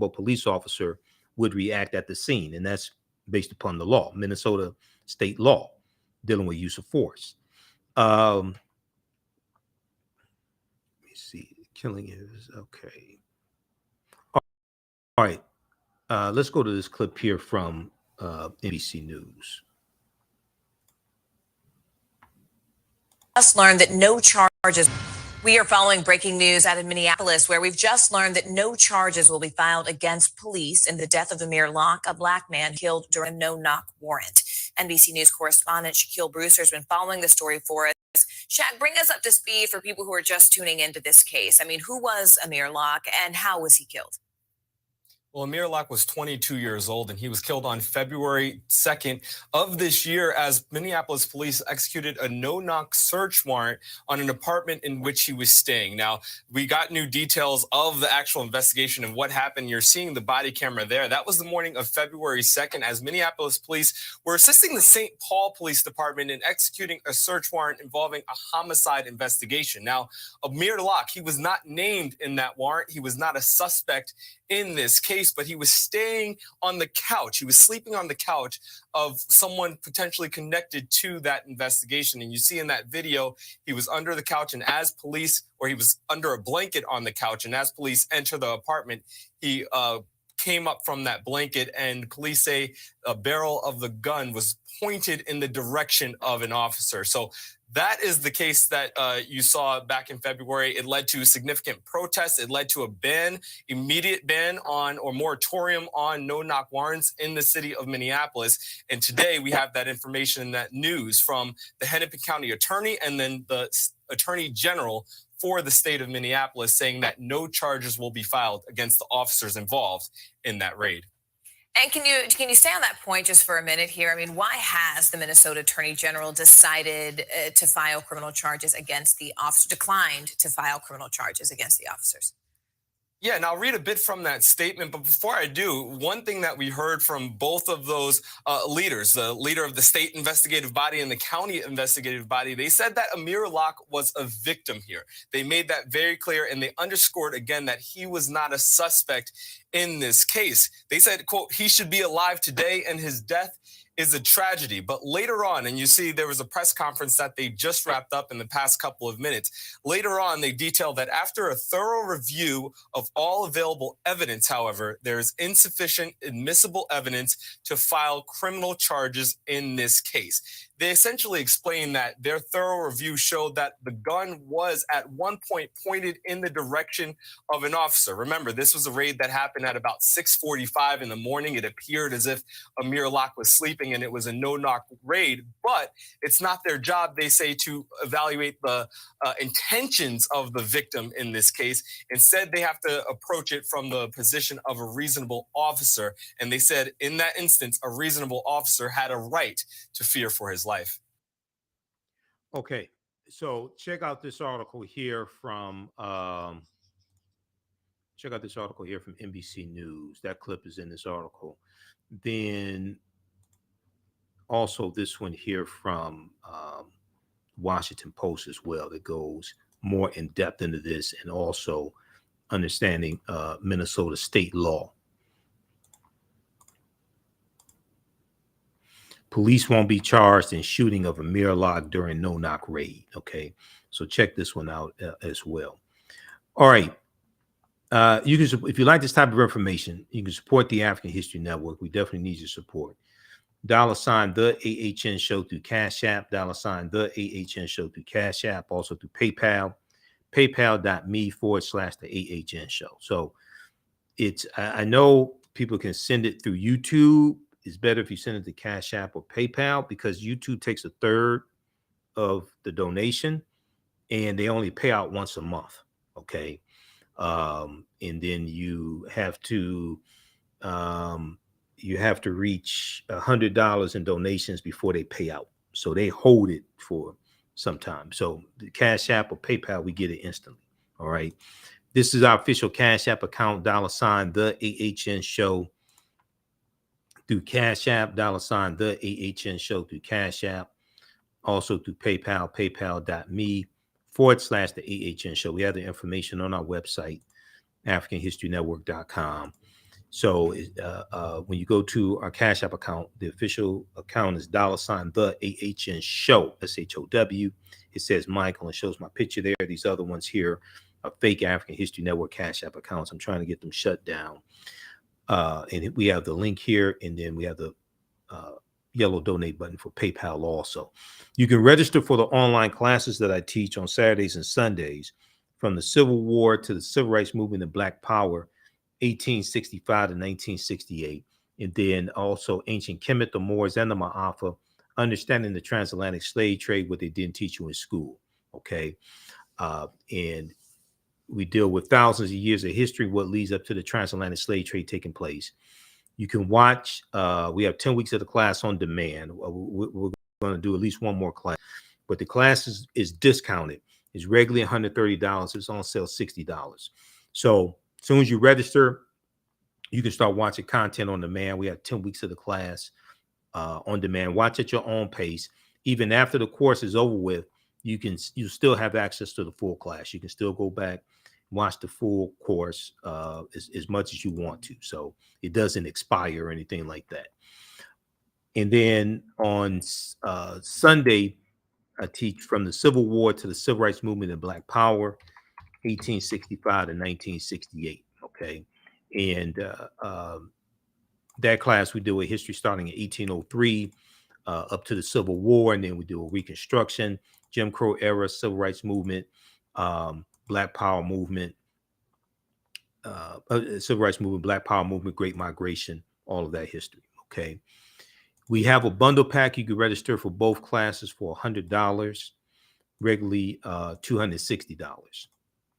police officer would react at the scene. And that's based upon the law, Minnesota state law, dealing with use of force. Let me see. Killing is okay. All right. Let's go to this clip here from NBC News. Just learned that no charges. We are following breaking news out of Minneapolis, where we've just learned that no charges will be filed against police in the death of Amir Locke, a black man killed during a no-knock warrant. NBC News correspondent Shaquille Brewster has been following the story for us. Shaq, bring us up to speed for people who are just tuning into this case. I mean, who was Amir Locke and how was he killed? Well, Amir Locke was 22 years old, and he was killed on February 2nd of this year as Minneapolis police executed a no-knock search warrant on an apartment in which he was staying. Now, we got new details of the actual investigation and what happened. You're seeing the body camera there. That was the morning of February 2nd as Minneapolis police were assisting the St. Paul Police Department in executing a search warrant involving a homicide investigation. Now, Amir Locke, he was not named in that warrant. He was not a suspect in this case, but he was staying on the couch. He was sleeping on the couch of someone potentially connected to that investigation. And you see in that video, he was under the couch, and as police, or he was under a blanket on the couch, and as police enter the apartment, he came up from that blanket, and police say a barrel of the gun was pointed in the direction of an officer. So that is the case that you saw back in February. It led to significant protests. It led to a ban, immediate ban on or moratorium on no-knock warrants in the city of Minneapolis. And today we have that information and that news from the Hennepin County Attorney and then the Attorney General for the state of Minneapolis saying that no charges will be filed against the officers involved in that raid. And can you stay on that point just for a minute here? I mean, why has the Minnesota Attorney General decided to file criminal charges against the officer, declined to file criminal charges against the officers? Yeah, and I'll read a bit from that statement. But before I do, one thing that we heard from both of those leaders, the leader of the state investigative body and the county investigative body, they said that Amir Locke was a victim here. They made that very clear, and they underscored again that he was not a suspect in this case. They said, quote, he should be alive today, and his death is a tragedy. But later on, and you see there was a press conference that they just wrapped up in the past couple of minutes. Later on, they detailed that after a thorough review of all available evidence, however, there is insufficient admissible evidence to file criminal charges in this case. They essentially explained that their thorough review showed that the gun was at one point pointed in the direction of an officer. Remember, this was a raid that happened at about 6:45 in the morning. It appeared as if Amir Locke was sleeping and it was a no-knock raid, but it's not their job, they say, to evaluate the intentions of the victim in this case. Instead, they have to approach it from the position of a reasonable officer. And they said in that instance, a reasonable officer had a right to fear for his life. Okay, so check out this article here from NBC News. That clip is in this article. Then also this one here from Washington Post as well, that goes more in depth into this and also understanding Minnesota state law. Police won't be charged in shooting of Amir Locke during no-knock raid. Okay, so check this one out as well. All right. You can, if you like this type of information, you can support the African History Network. We definitely need your support. $ the AHN Show through Cash App. $ the AHN Show through Cash App. Also through PayPal. PayPal.me/the AHN Show. So it's, I know people can send it through YouTube. It's better if you send it to Cash App or PayPal because YouTube takes a third of the donation and they only pay out once a month. Okay. And then you have to reach $100 in donations before they pay out. So they hold it for some time. So the Cash App or PayPal, we get it instantly. All right. This is our official Cash App account, $ the AHN Show through Cash App, $ the AHN Show through Cash App. Also through PayPal, paypal.me/the AHN Show. We have the information on our website, AfricanHistoryNetwork.com. So when you go to our Cash App account, the official account is $ the AHN Show, SHOW. It says Michael and shows my picture there. These other ones here are fake African History Network Cash App accounts. I'm trying to get them shut down. And we have the link here, and then we have the yellow donate button for PayPal also. You can register for the online classes that I teach on Saturdays and Sundays, from the Civil War to the Civil Rights Movement and Black Power, 1865 to 1968. And then also Ancient Kemet, the Moors, and the Maafa, understanding the transatlantic slave trade, what they didn't teach you in school. Okay. And We deal with thousands of years of history, what leads up to the transatlantic slave trade taking place. You can watch, we have 10 weeks of the class on demand. We're going to do at least one more class, but the class is discounted. It's regularly $130. It's on sale $60. So as soon as you register, you can start watching content on demand. We have 10 weeks of the class on demand. Watch at your own pace. Even after the course is over with, you still have access to the full class. You can still go back, watch the full course as much as you want to. So it doesn't expire or anything like that. And then on Sunday, I teach from the Civil War to the Civil Rights Movement and Black Power, 1865 to 1968. Okay. And that class, we do a history starting in 1803 up to the Civil War. And then we do a Reconstruction, Jim Crow era, Civil Rights Movement, Black Power Movement, Civil Rights Movement, Black Power Movement, Great Migration, all of that history. Okay. We have a bundle pack. You can register for both classes for $100, regularly $260.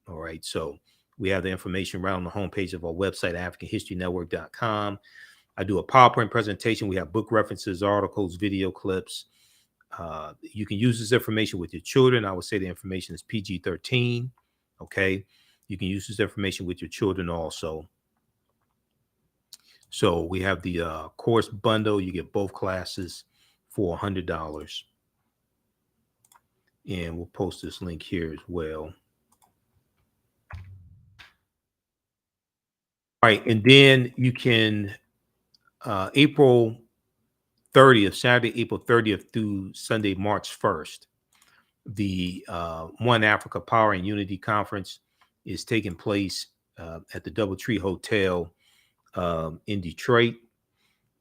All right. So we have the information right on the homepage of our website, AfricanHistoryNetwork.com. I do a PowerPoint presentation. We have book references, articles, video clips. You can use this information with your children. I would say the information is PG-13. Okay. You can use this information with your children also. So we have the course bundle. You get both classes for $100. And we'll post this link here as well. All right. And then you can, April 30th, Saturday, April 30th through Sunday, March 1st, the One Africa Power and Unity Conference is taking place at the DoubleTree Hotel in Detroit.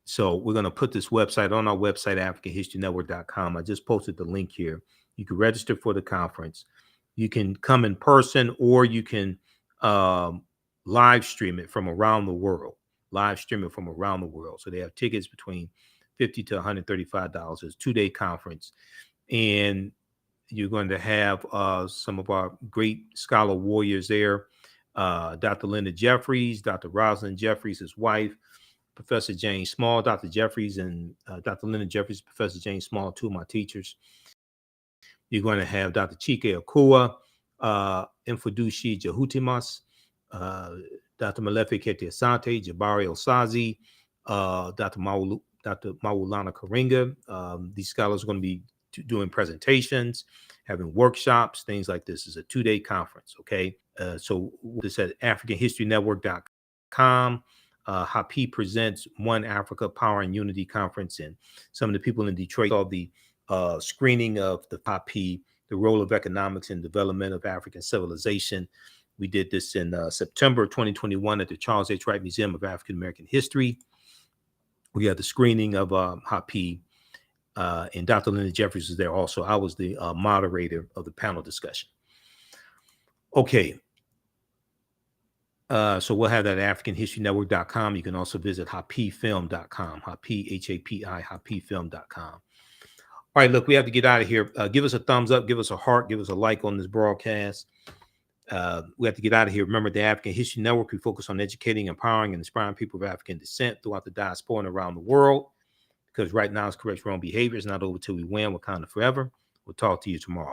So we're going to put this website on our website, AfricanHistoryNetwork.com. I just posted the link here. You can register for the conference. You can come in person, or you can live stream it from around the world. So they have tickets between $50 to $135. It's a 2-day conference. And you're going to have some of our great scholar warriors there. Dr. Linda Jeffries, Dr. Rosalind Jeffries, his wife, Professor Jane Small, Dr. Jeffries and Dr. Linda Jeffries, Professor Jane Small, two of my teachers. You're going to have Dr. Chike Akua, Infodushi Jahutimas, Dr. Malefi Kete Asante, Jabari Osazi, Dr. Maulana Karinga. These scholars are going to be doing presentations, having workshops, things like this. It's a 2-day conference, okay? So this at AfricanHistoryNetwork.com. Happy presents One Africa Power and Unity Conference, and some of the people in Detroit saw the screening of the Happy, the role of economics in development of African civilization. We did this in September 2021 at the Charles H. Wright Museum of African American History. We had the screening of Happy, and Dr. Linda Jeffries was there also. I was the moderator of the panel discussion. Okay. So we'll have that at AfricanHistoryNetwork.com. You can also visit HapiFilm.com, H-A-P-I, HapiFilm.com. All right, look, we have to get out of here. Give us a thumbs up, give us a heart, give us a like on this broadcast. We have to get out of here. Remember, the African History Network, we focus on educating, empowering, and inspiring people of African descent throughout the diaspora and around the world. Because right now, it's correct wrong behavior. It's not over till we win. Wakanda forever. We'll talk to you tomorrow.